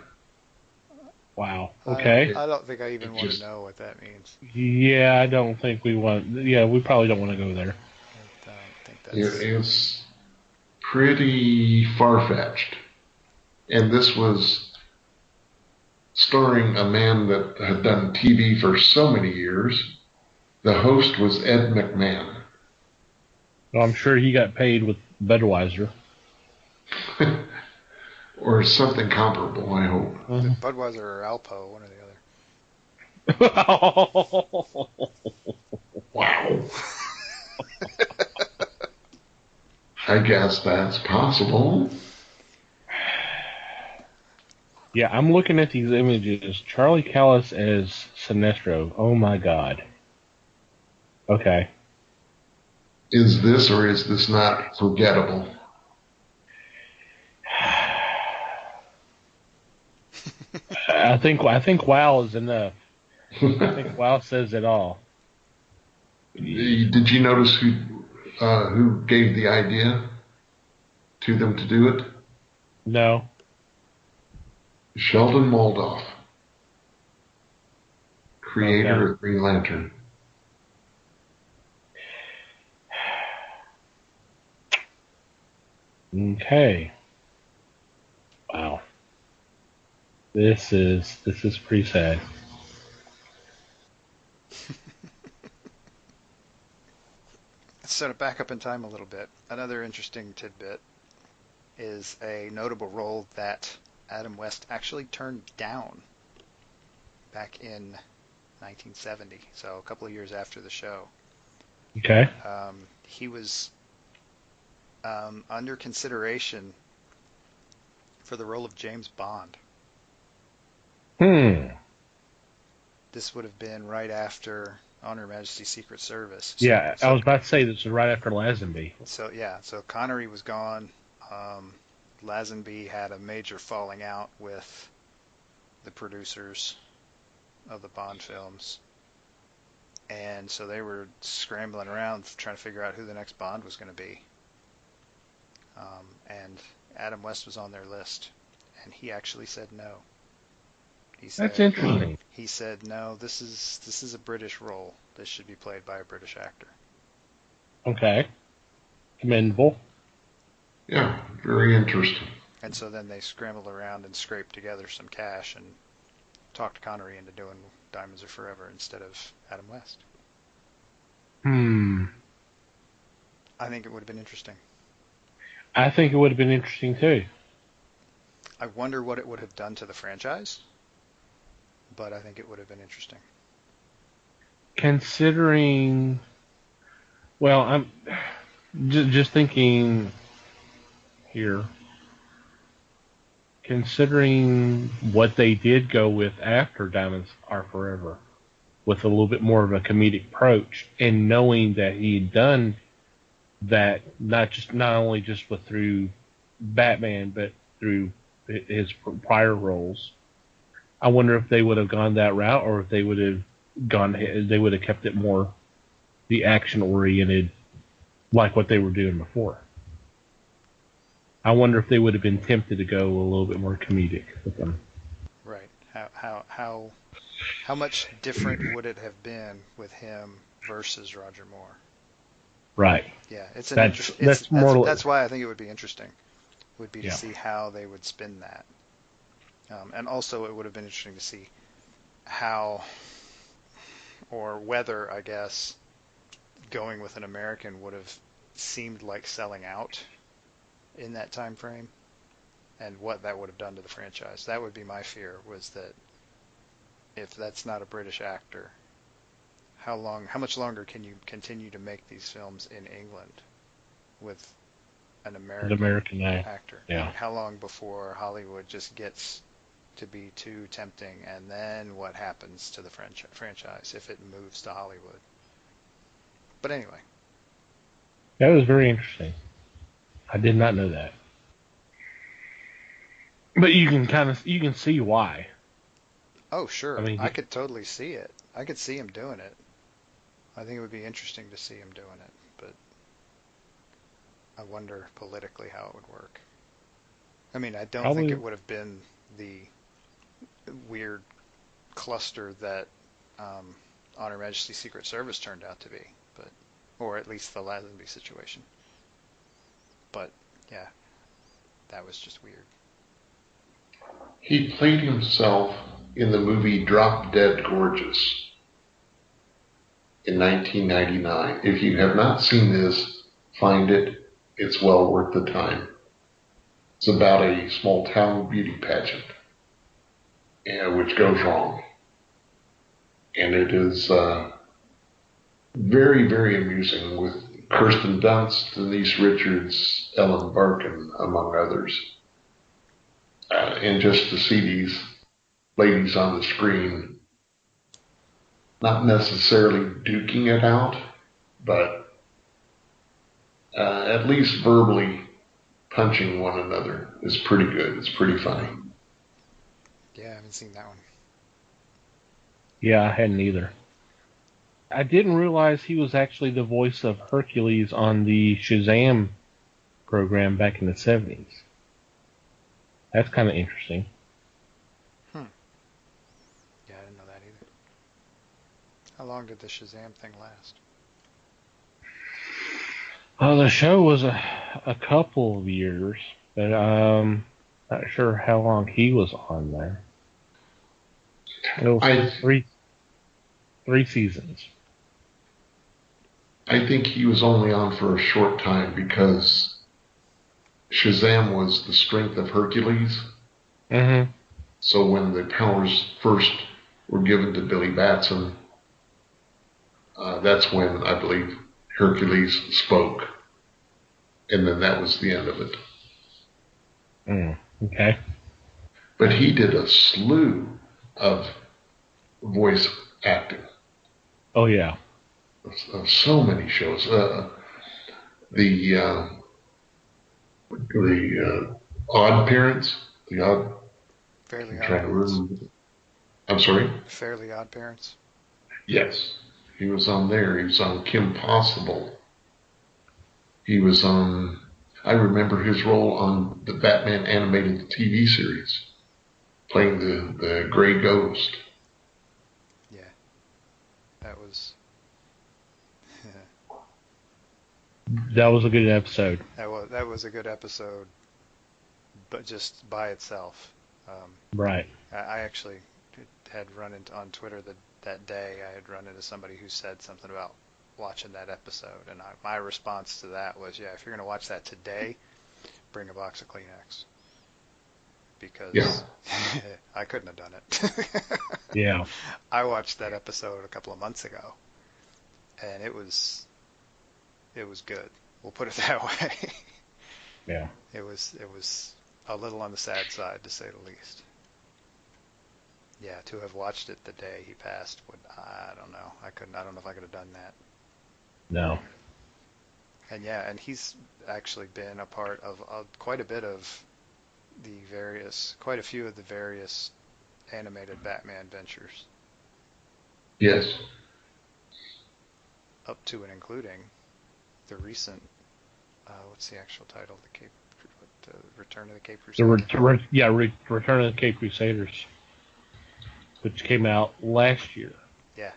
Wow. Okay. I don't think I even want to know what that means. Yeah, I don't think we want. Yeah, we probably don't want to go there. I don't think that's. It is pretty far-fetched. And this was starring a man that had done TV for so many years. The host was Ed McMahon. Well, I'm sure he got paid with Budweiser. Or something comparable, I hope. Budweiser or Alpo, one or the other. Wow. I guess that's possible. Yeah, I'm looking at these images. Charlie Callis as Sinestro. Oh my God. Okay. Is this or is this not forgettable? I think wow is enough. I think wow says it all. Did you notice who gave the idea to them to do it? No. Sheldon Moldoff, creator of Green Lantern. Okay. Wow. This is pretty sad. Let's set it back up in time a little bit. Another interesting tidbit is a notable role that Adam West actually turned down back in 1970, so a couple of years after the show. Okay. He was under consideration for the role of James Bond. This would have been right after On Her Majesty's Secret Service. Yeah, I was about to say this was right after Lazenby. So Connery was gone. Lazenby had a major falling out with the producers of the Bond films. And so they were scrambling around trying to figure out who the next Bond was going to be. And Adam West was on their list, and he actually said no. That's interesting. He said no. This is a British role. This should be played by a British actor. Okay, commendable. Yeah, very interesting. And so then they scrambled around and scraped together some cash and talked Connery into doing Diamonds Are Forever instead of Adam West. I think it would have been interesting. I think it would have been interesting too. I wonder what it would have done to the franchise, but I think it would have been interesting. Considering, well, I'm just thinking here. Considering what they did go with after Diamonds Are Forever, with a little bit more of a comedic approach, and knowing that he had done that not only just with through Batman, but through his prior roles, I wonder if they would have gone that route, or if they would have kept it more the action oriented, like what they were doing before. I wonder if they would have been tempted to go a little bit more comedic with them. Right. How much different would it have been with him versus Roger Moore? Right. Yeah, that's why I think it would be interesting. Would be to see how they would spin that, and also it would have been interesting to see how, or whether, I guess, going with an American would have seemed like selling out in that time frame, and what that would have done to the franchise. That would be my fear, was that if that's not a British actor, how much longer can you continue to make these films in England with an American actor? Yeah. How long before Hollywood just gets to be too tempting, and then what happens to the franchise if it moves to Hollywood? But anyway. That was very interesting. I did not know that. But you can see why. Oh, sure. I mean, I could totally see it. I could see him doing it. I think it would be interesting to see him doing it, but I wonder politically how it would work. I mean, I don't think it would have been the weird cluster that On Her Majesty's Secret Service turned out to be, or at least the Lazenby situation. But yeah, that was just weird. He played himself in the movie Drop Dead Gorgeous in 1999. If you have not seen this, find it. It's well worth the time. It's about a small town beauty pageant, which goes wrong. And it is very, very amusing, with Kirsten Dunst, Denise Richards, Ellen Barkin, among others. And just to see these ladies on the screen, not necessarily duking it out, but at least verbally punching one another is pretty good. It's pretty funny. Yeah, I haven't seen that one. Yeah, I hadn't either. I didn't realize he was actually the voice of Hercules on the Shazam program back in the 70s. That's kind of interesting. Yeah, I didn't know that either. How long did the Shazam thing last? The show was a couple of years, but not sure how long he was on there. It was three seasons. I think he was only on for a short time because Shazam was the strength of Hercules. Mm-hmm. So when the powers first were given to Billy Batson, that's when I believe Hercules spoke. And then that was the end of it. Okay. But he did a slew of voice acting. Oh, yeah. Of so many shows. The Odd Parents. Fairly Odd Parents. I'm sorry? Fairly Odd Parents. Yes. He was on there. He was on Kim Possible. He was on... I remember his role on the Batman animated TV series, playing the Gray Ghost. Yeah, that was That was a good episode. that was a good episode, but just by itself. Right. I actually had run into on Twitter that day. I had run into somebody who said something about watching that episode, and my response to that was, yeah, if you're going to watch that today, bring a box of Kleenex, because I couldn't have done it. Yeah. I watched that episode a couple of months ago, and it was good. We'll put it that way. Yeah. It was a little on the sad side, to say the least. Yeah, to have watched it the day he passed I don't know. I don't know if I could have done that. No. And yeah, and he's actually been a part of quite a few of the various animated Batman ventures. Yes. Up to and including the recent, what's the actual title? The Return of the Cape Crusaders. Return of the Cape Crusaders, which came out last year. Yeah.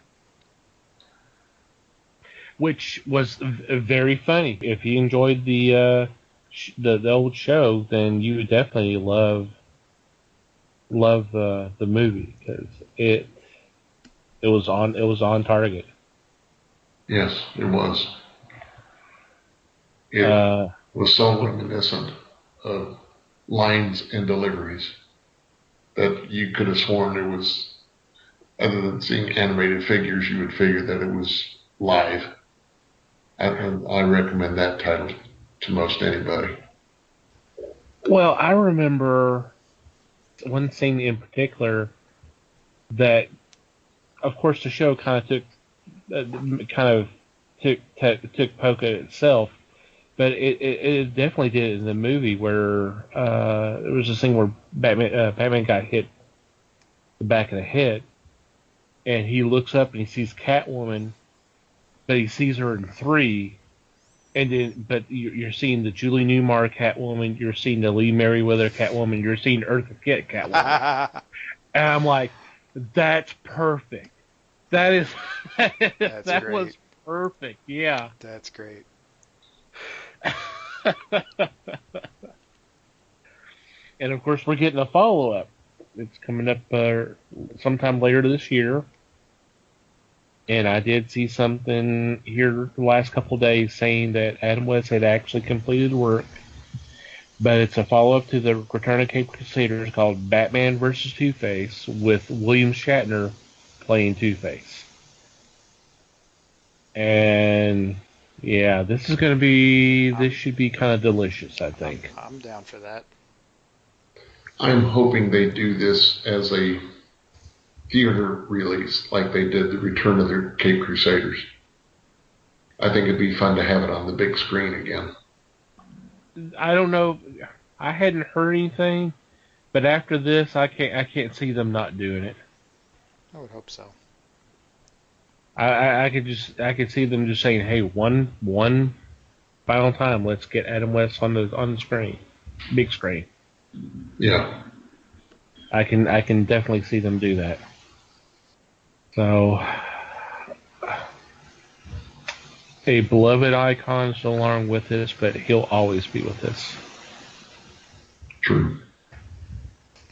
Which was very funny. If you enjoyed the old show, then you would definitely love the movie, because it was on target. Yes, it was. It was so reminiscent of lines and deliveries that you could have sworn it was, other than seeing animated figures, you would figure that it was live. I recommend that title to most anybody. Well, I remember one scene in particular that, of course, the show kind of took poke at itself, but it definitely did in the movie, where there was this thing where Batman got hit the back of the head, and he looks up and he sees Catwoman, but he sees her in 3, but you're seeing the Julie Newmar Catwoman, you're seeing the Lee Merriweather Catwoman, you're seeing Eartha Kitt Catwoman, and I'm like, that's perfect. That was perfect. Yeah. That's great. And of course, we're getting a follow-up. It's coming up sometime later this year. And I did see something here the last couple of days saying that Adam West had actually completed work. But it's a follow-up to the Return of Cape Crusaders called Batman vs. Two-Face, with William Shatner playing Two-Face. And yeah, this should be kind of delicious, I think. I'm down for that. I'm hoping they do this as a theater release, like they did the Return of the Cape Crusaders. I think it'd be fun to have it on the big screen again. I don't know. I hadn't heard anything, but after this, I can't see them not doing it. I would hope so. I could see them just saying, "Hey, one final time, let's get Adam West on the screen, big screen." Yeah, I can definitely see them do that. So, a beloved icon is no longer with us, but he'll always be with us. true.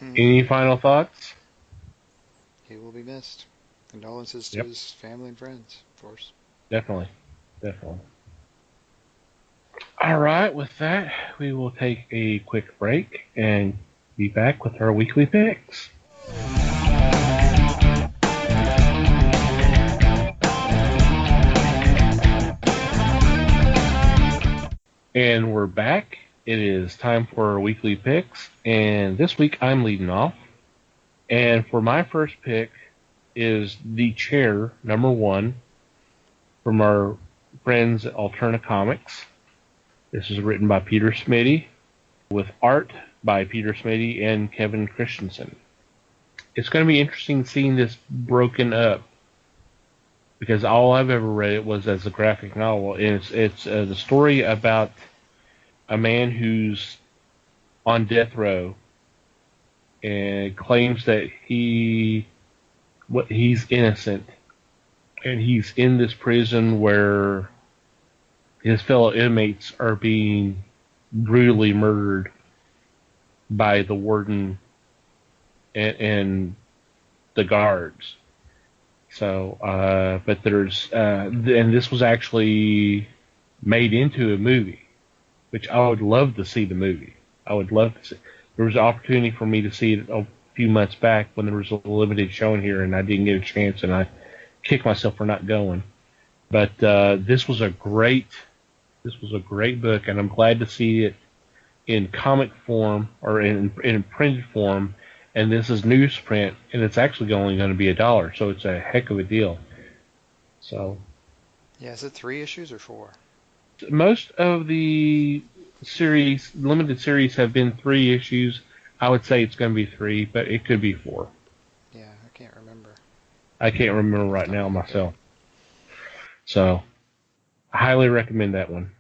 Any final thoughts? He will be missed. Condolences to his family and friends, of course. Definitely. All right, with that, we will take a quick break and be back with our weekly picks. And we're back. It is time for our weekly picks, and this week I'm leading off. And for my first pick is The Chair, #1, from our friends at Alterna Comics. This is written by Peter Smitty, with art by Peter Smitty and Kevin Christensen. It's going to be interesting seeing this broken up because all I've ever read it was as a graphic novel. And it's the story about a man who's on death row and claims that he's innocent, and he's in this prison where his fellow inmates are being brutally murdered by the warden and the guards. So, but and this was actually made into a movie, which I would love to see the movie. I would love to see. There was an opportunity for me to see it a few months back when there was a limited showing here, and I didn't get a chance, and I kicked myself for not going. But this was a great book, and I'm glad to see it in comic form or in printed form. And this is newsprint, and it's actually only going to be $1, so it's a heck of a deal. So, yeah, is it 3 issues or 4? most of the limited series, have been 3 issues. I would say it's going to be 3, but it could be 4. Yeah, I can't remember. I can't remember right now myself. So, I highly recommend that one.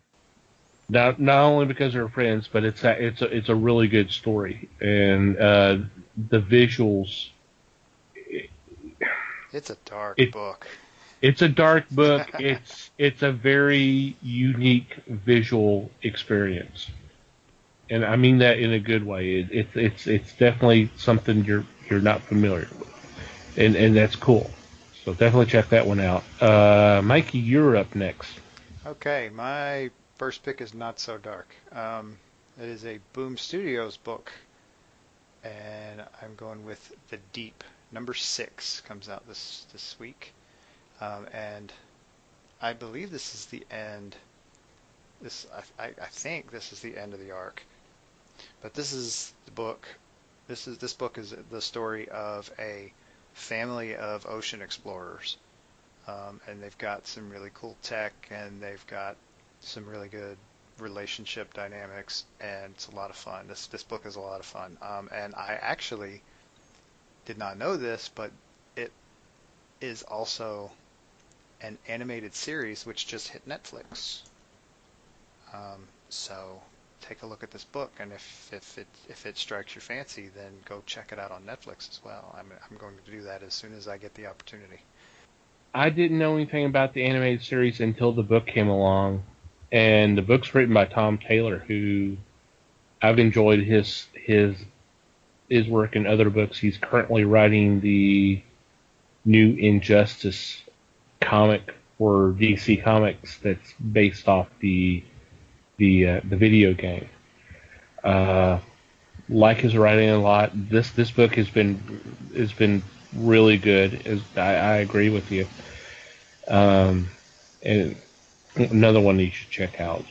Not only because they're friends, but it's a really good story, and the visuals. It's a dark book. It's a dark book. It's a very unique visual experience, and I mean that in a good way. It's definitely something you're not familiar with, and that's cool. So definitely check that one out. Mikey, you're up next. Okay, my first pick is not so dark. It is a Boom Studios book, and I'm going with The Deep. Number 6 comes out this week, and I believe this is the end. I think this is the end of the arc, but this is the book. This book is the story of a family of ocean explorers, and they've got some really cool tech, and they've got some really good relationship dynamics, and it's a lot of fun. This book is a lot of fun, and I actually did not know this, but it is also an animated series which just hit Netflix. So take a look at this book, and if it strikes your fancy, then go check it out on Netflix as well. I'm going to do that as soon as I get the opportunity. I didn't know anything about the animated series until the book came along, and the book's written by Tom Taylor, who I've enjoyed his work in other books. He's currently writing the new Injustice comic for DC Comics that's based off the video game. Like his writing a lot. This book has been really good. I agree with you. And another one you should check out.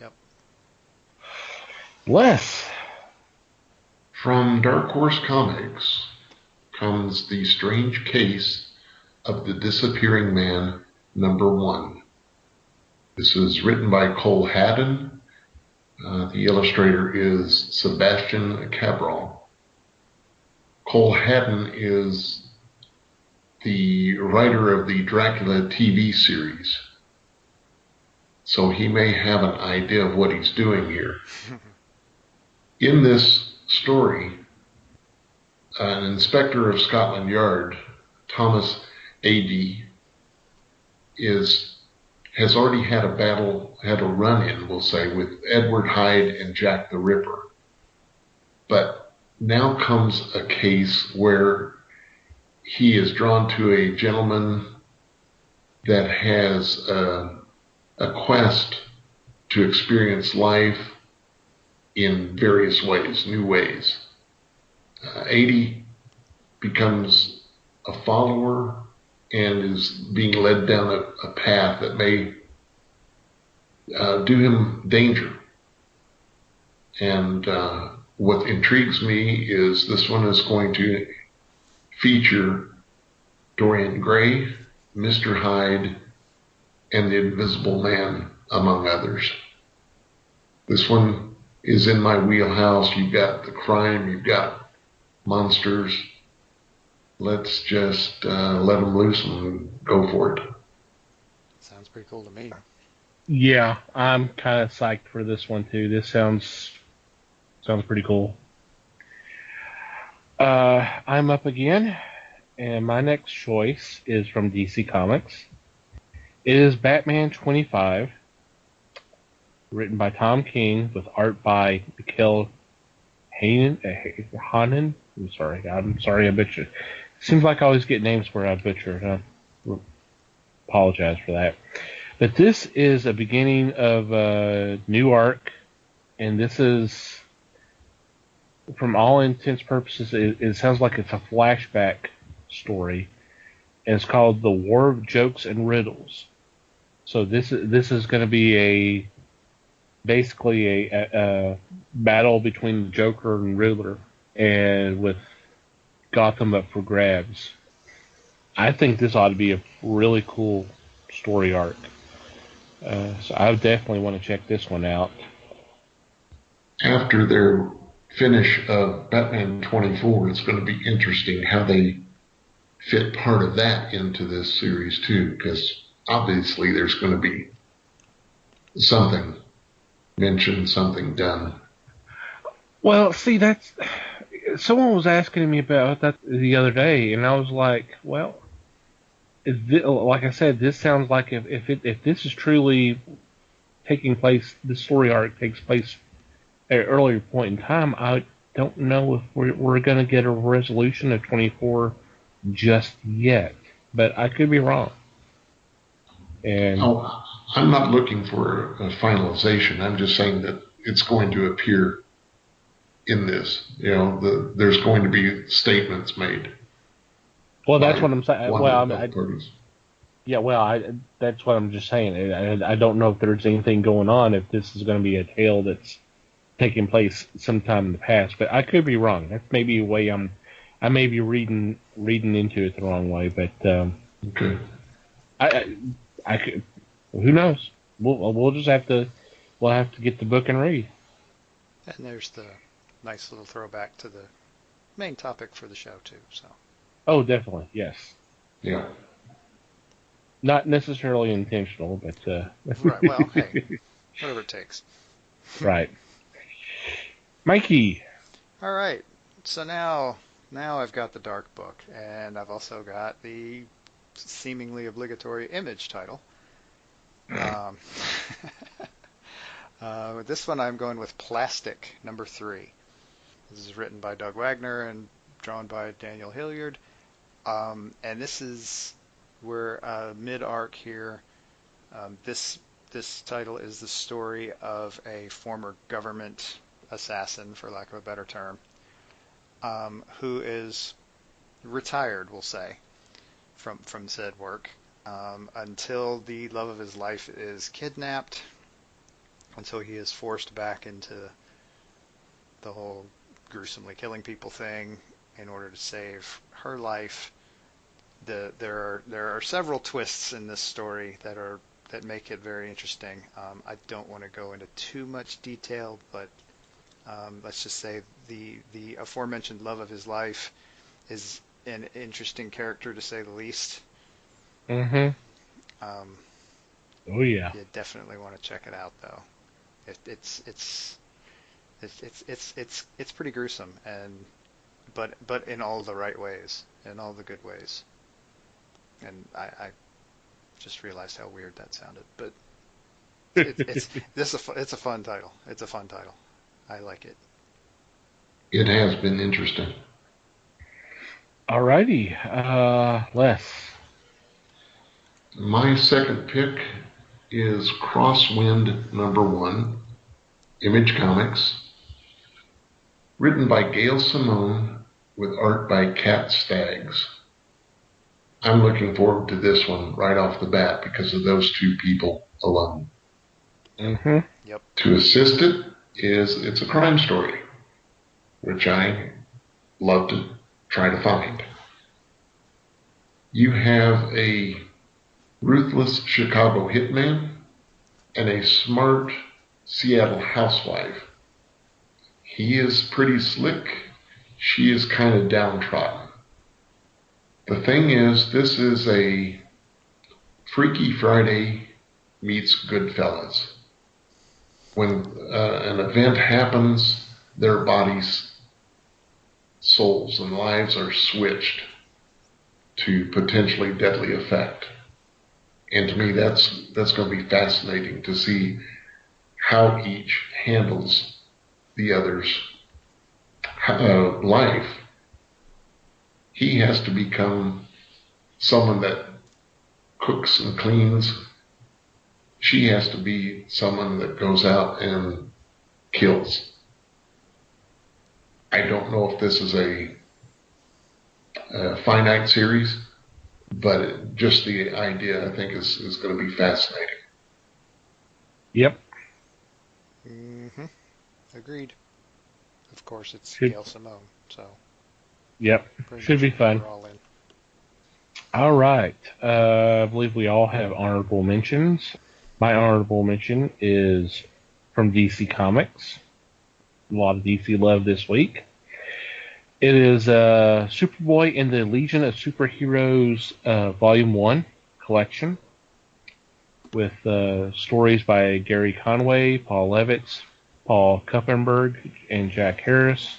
Yep. Les. From Dark Horse Comics comes The Strange Case of the Disappearing Man, #1. This is written by Cole Haddon. The illustrator is Sebastian Cabral. Cole Haddon is the writer of the Dracula TV series, so he may have an idea of what he's doing here. In this story, an inspector of Scotland Yard, Thomas A.D., has already had a run-in, we'll say, with Edward Hyde and Jack the Ripper. But now comes a case where he is drawn to a gentleman that has a quest to experience life in various ways, new ways. 80 becomes a follower and is being led down a path that may do him danger. And what intrigues me is this one is going to feature Dorian Gray, Mr. Hyde, and the Invisible Man, among others. This one is in my wheelhouse. You've got the crime, you've got monsters, let's just let them loose and go for it. Sounds pretty cool to me. Yeah, I'm kind of psyched for this one too. This sounds pretty cool. I'm up again, and my next choice is from DC Comics. It is Batman 25, written by Tom King with art by Mikhail Hanen. I'm sorry, I butchered. Seems like I always get names where I butcher. I apologize for that. But this is a beginning of a new arc, and this is, from all intents and purposes, it sounds like it's a flashback story, and it's called The War of Jokes and Riddles. So this is going to be basically a battle between the Joker and Riddler, and with Gotham up for grabs. I think this ought to be a really cool story arc. So I would definitely want to check this one out. After their finish of Batman 24, it's going to be interesting how they fit part of that into this series too, because obviously there's going to be something mentioned, something done. Well, see, that's someone was asking me about that the other day, and I was like, well, like I said, this sounds like if this is truly taking place, this story arc takes place at an earlier point in time. I don't know if we're going to get a resolution of 24 just yet, but I could be wrong. And I'm not looking for a finalization. I'm just saying that it's going to appear in this. There's going to be statements made. Well, that's what I'm saying. Well, that's what I'm just saying. I don't know if there's anything going on, if this is going to be a tale that's taking place sometime in the past, but I could be wrong. That's maybe a way I may be reading into it the wrong way, but okay. I could. Who knows? We'll just have to get the book and read. And there's the nice little throwback to the main topic for the show too. So. Oh, definitely, yes. Yeah. Not necessarily intentional, but right. Well, hey, whatever it takes. Right. Mikey. All right. So now I've got the Dark Book, and I've also got the seemingly obligatory Image title. With this one, I'm going with Plastic, number 3. This is written by Doug Wagner and drawn by Daniel Hilliard. And this is, we're mid-arc here. This title is the story of a former government assassin, for lack of a better term, who is retired, we'll say, from said work, until the love of his life is kidnapped, until he is forced back into the whole gruesomely killing people thing in order to save her life. There are several twists in this story that make it very interesting. I don't want to go into too much detail, but let's just say the aforementioned love of his life is an interesting character, to say the least. Mm-hmm. Oh yeah. You definitely want to check it out, though. It's pretty gruesome, but in all the right ways, in all the good ways. And I just realized how weird that sounded, but it's a fun title. It's a fun title. I like it. It has been interesting. Alrighty, Les. My second pick is Crosswind number 1, Image Comics, written by Gail Simone with art by Kat Staggs. I'm looking forward to this one right off the bat because of those two people alone. Mm-hmm. Yep. To assist it's a crime story, which I love to try to find. You have a ruthless Chicago hitman and a smart Seattle housewife. He is pretty slick. She is kind of downtrodden. The thing is, this is a Freaky Friday meets Goodfellas. When an event happens, their bodies, souls, and lives are switched to potentially deadly effect. And to me, that's going to be fascinating to see how each handles the other's life. He has to become someone that cooks and cleans. She has to be someone that goes out and kills. I don't know if this is a finite series, but just the idea, I think, is going to be fascinating. Yep. Mm-hmm. Agreed. Of course, it's Should, Gail Simone, so yep. Should be fun. we're all in. All right. I believe we all have honorable mentions. My honorable mention is from DC Comics. A lot of DC love this week. It is Superboy and the Legion of Superheroes Volume 1 collection with stories by Gary Conway, Paul Levitz, Paul Kuppenberg, and Jack Harris.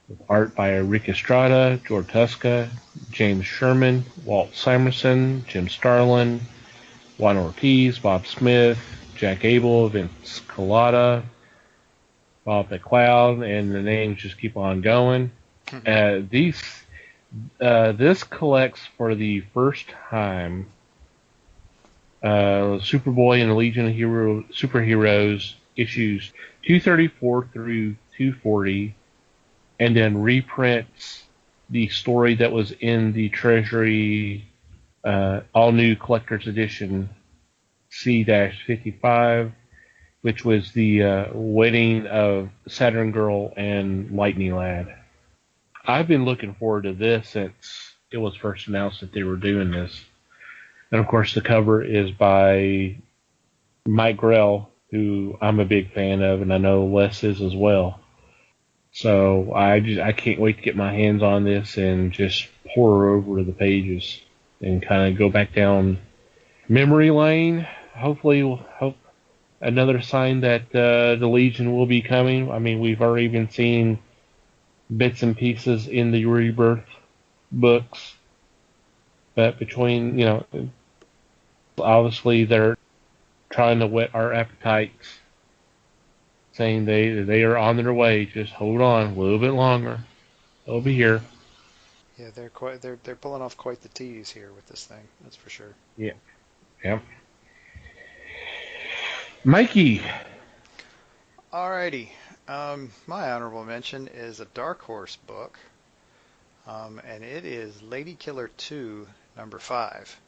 With art by Rick Estrada, George Tuska, James Sherman, Walt Simonson, Jim Starlin, Juan Ortiz, Bob Smith, Jack Abel, Vince Collada, Bob McLeod, and the names just keep on going. This collects for the first time Superboy and the Legion of Superheroes issues 234 through 240, and then reprints the story that was in the Treasury all-new collector's edition C-55, which was the wedding of Saturn Girl and Lightning Lad. I've been looking forward to this since it was first announced that they were doing this. And of course the cover is by Mike Grell, who I'm a big fan of, and I know Les is as well. So I can't wait to get my hands on this and just pour over the pages and kind of go back down memory lane. Hopefully, hope another sign that the Legion will be coming. I mean, we've already been seeing bits and pieces in the Rebirth books, but between, obviously they're trying to whet our appetites, saying they are on their way. Just hold on a little bit longer. They'll be here. Yeah, they're pulling off quite the tease here with this thing. That's for sure. Yeah. Yep. Mikey. Alrighty. My honorable mention is a Dark Horse book, and it is Lady Killer 2, number 5.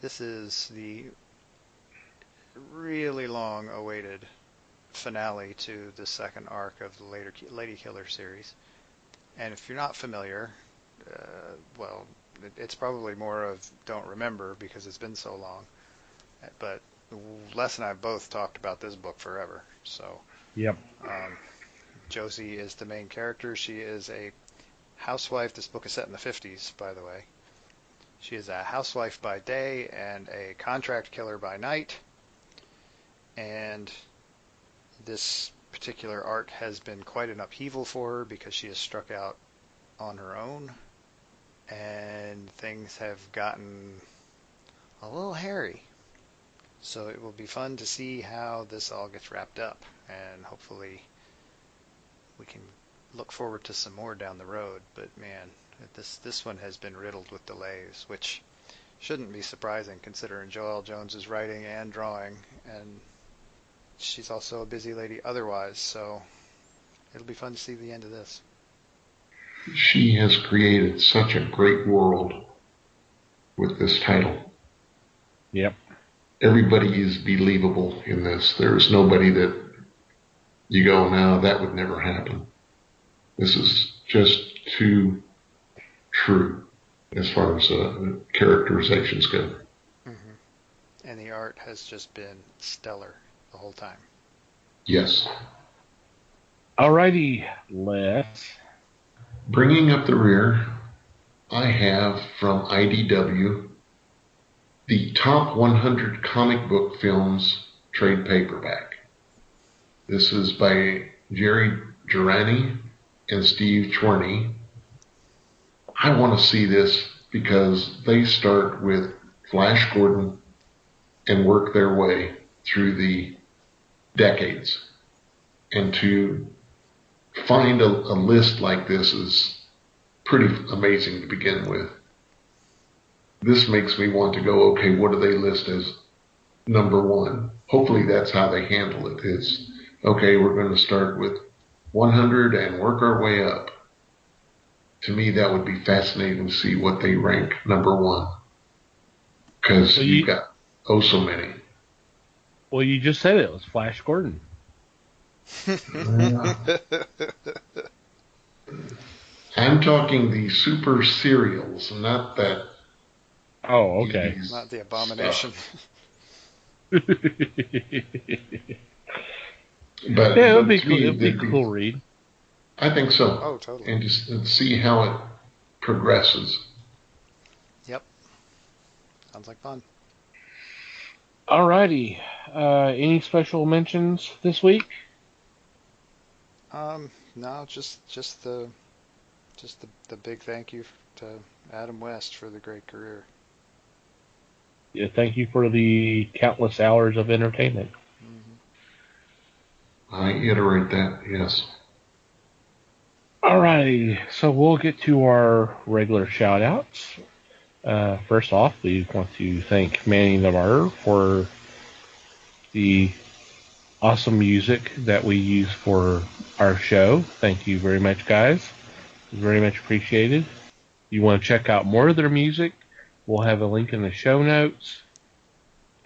This is the really long-awaited finale to the second arc of the Lady Killer series. And if you're not familiar, it's probably more of don't remember because it's been so long. But Les and I both talked about this book forever. So, Yep. Josie is the main character. She is a housewife. This book is set in the 50s, by the way. She is a housewife by day and a contract killer by night. And this particular arc has been quite an upheaval for her because she has struck out on her own. And things have gotten a little hairy. So it will be fun to see how this all gets wrapped up. And hopefully we can look forward to some more down the road. But man, this one has been riddled with delays, which shouldn't be surprising considering Joelle Jones is writing and drawing, and she's also a busy lady otherwise, so it'll be fun to see the end of this. She has created such a great world with this title. Yep. Everybody is believable in this. There is nobody that you go, no, that would never happen. This is just too true as far as characterizations go. Mm-hmm. And the art has just been stellar the whole time. Yes. Alrighty, let's. Bringing up the rear, I have from IDW the top 100 comic book films trade paperback. This is by Jerry Gerani and Steve Chorney. I want to see this because they start with Flash Gordon and work their way through the decades. And to find a list like this is pretty amazing to begin with. This makes me want to go, okay, what do they list as number one? Hopefully that's how they handle it. It's, okay, we're going to start with 100 and work our way up. To me, that would be fascinating to see what they rank number one. Because you've got so many. Well, you just said it was Flash Gordon. I'm talking the super serials, not that. Oh, okay. Not the Abomination. But yeah, it would be cool. It would be a cool read. I think so. Oh, totally. And just see how it progresses. Yep. Sounds like fun. Alrighty. Any special mentions this week? No, just the big thank you to Adam West for the great career. Yeah, thank you for the countless hours of entertainment. Mm-hmm. I iterate that, yes. Alrighty, so we'll get to our regular shout-outs. First off, we want to thank Manny Navarro for the awesome music that we use for our show. Thank you very much, guys. Very much appreciated. If you want to check out more of their music, we'll have a link in the show notes.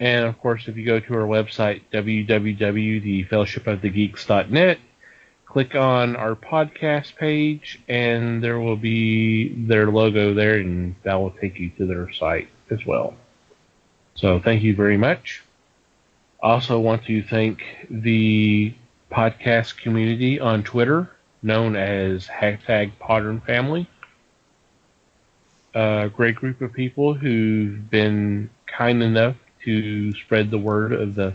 And, of course, if you go to our website, www.thefellowshipofthegeeks.net, click on our podcast page, and there will be their logo there, and that will take you to their site as well. So thank you very much. Also want to thank the podcast community on Twitter, known as #PodernFamily. A great group of people who've been kind enough to spread the word of the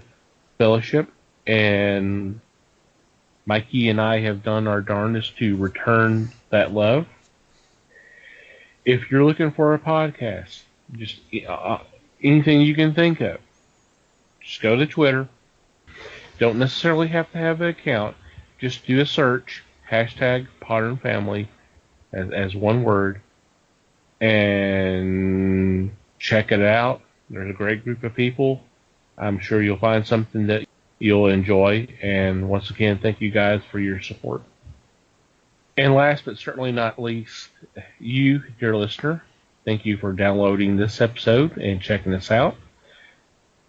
fellowship, and Mikey and I have done our darndest to return that love. If you're looking for a podcast, just anything you can think of, just go to Twitter. Don't necessarily have to have an account. Just do a search, #PodernFamily, as one word, and check it out. There's a great group of people. I'm sure you'll find something that you'll enjoy. And once again, thank you guys for your support. And last but certainly not least, you, dear listener, thank you for downloading this episode and checking us out.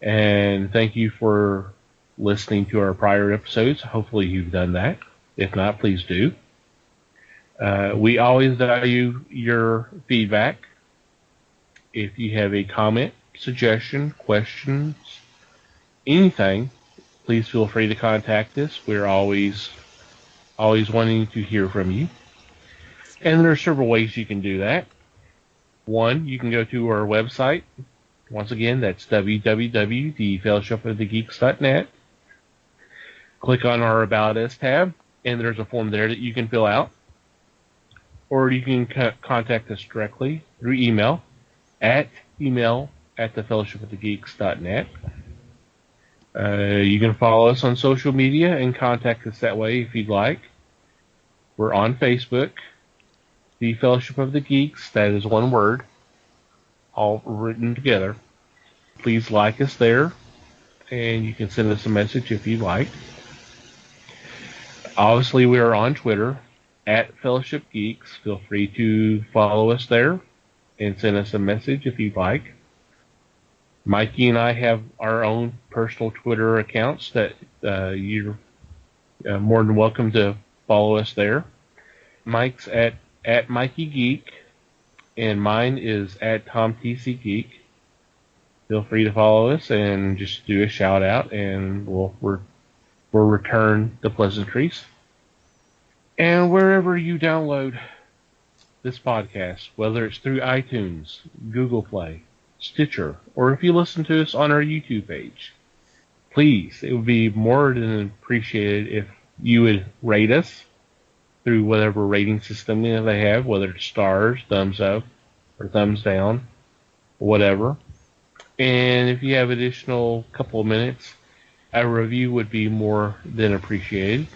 And thank you for listening to our prior episodes. Hopefully you've done that. If not, please do. We always value your feedback. If you have a comment, suggestion, questions, anything, please feel free to contact us. We're always wanting to hear from you. And there are several ways you can do that. One, you can go to our website. Once again, that's www.thefellowshipofthegeeks.net. Click on our About Us tab, and there's a form there that you can fill out. Or you can contact us directly through email at thefellowshipofthegeeks.net. You can follow us on social media and contact us that way if you'd like. We're on Facebook, The Fellowship of the Geeks. That is one word, all written together. Please like us there, and you can send us a message if you'd like. Obviously, we are on Twitter, at Fellowship Geeks. Feel free to follow us there and send us a message if you'd like. Mikey and I have our own personal Twitter accounts that you're more than welcome to follow us there. Mike's at Mikey Geek, and mine is at TomTCGeek. Feel free to follow us and just do a shout out, and we'll return the pleasantries. And wherever you download this podcast, whether it's through iTunes, Google Play, Stitcher, or if you listen to us on our YouTube page, please, it would be more than appreciated if you would rate us through whatever rating system they have, whether it's stars, thumbs up, or thumbs down, whatever. And if you have additional couple of minutes, a review would be more than appreciated.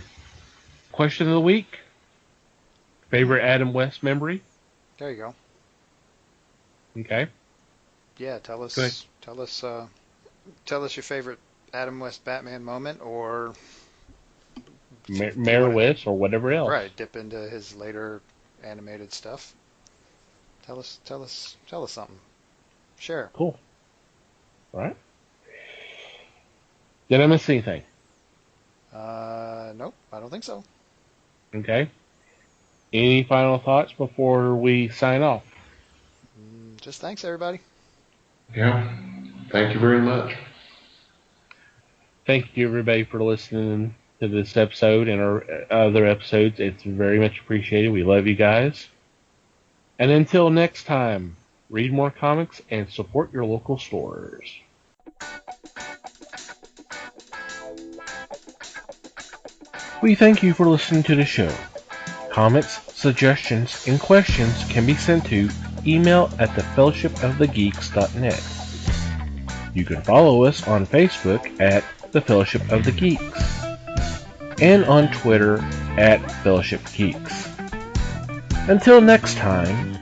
Question of the week. Favorite Adam West memory? There you go. Okay. Yeah, tell us your favorite Adam West Batman moment, or Mayor West or whatever else. Right, dip into his later animated stuff. Tell us something. Share. Cool. All right. Did I miss anything? Nope, I don't think so. Okay. Any final thoughts before we sign off? Just thanks, everybody. Yeah. Thank you very much. Thank you, everybody, for listening to this episode and our other episodes. It's very much appreciated. We love you guys. And until next time, read more comics and support your local stores. We thank you for listening to the show. Comments, suggestions, and questions can be sent to email@thefellowshipofthegeeks.net. You can follow us on Facebook at The Fellowship of the Geeks and on Twitter at Fellowship Geeks. Until next time,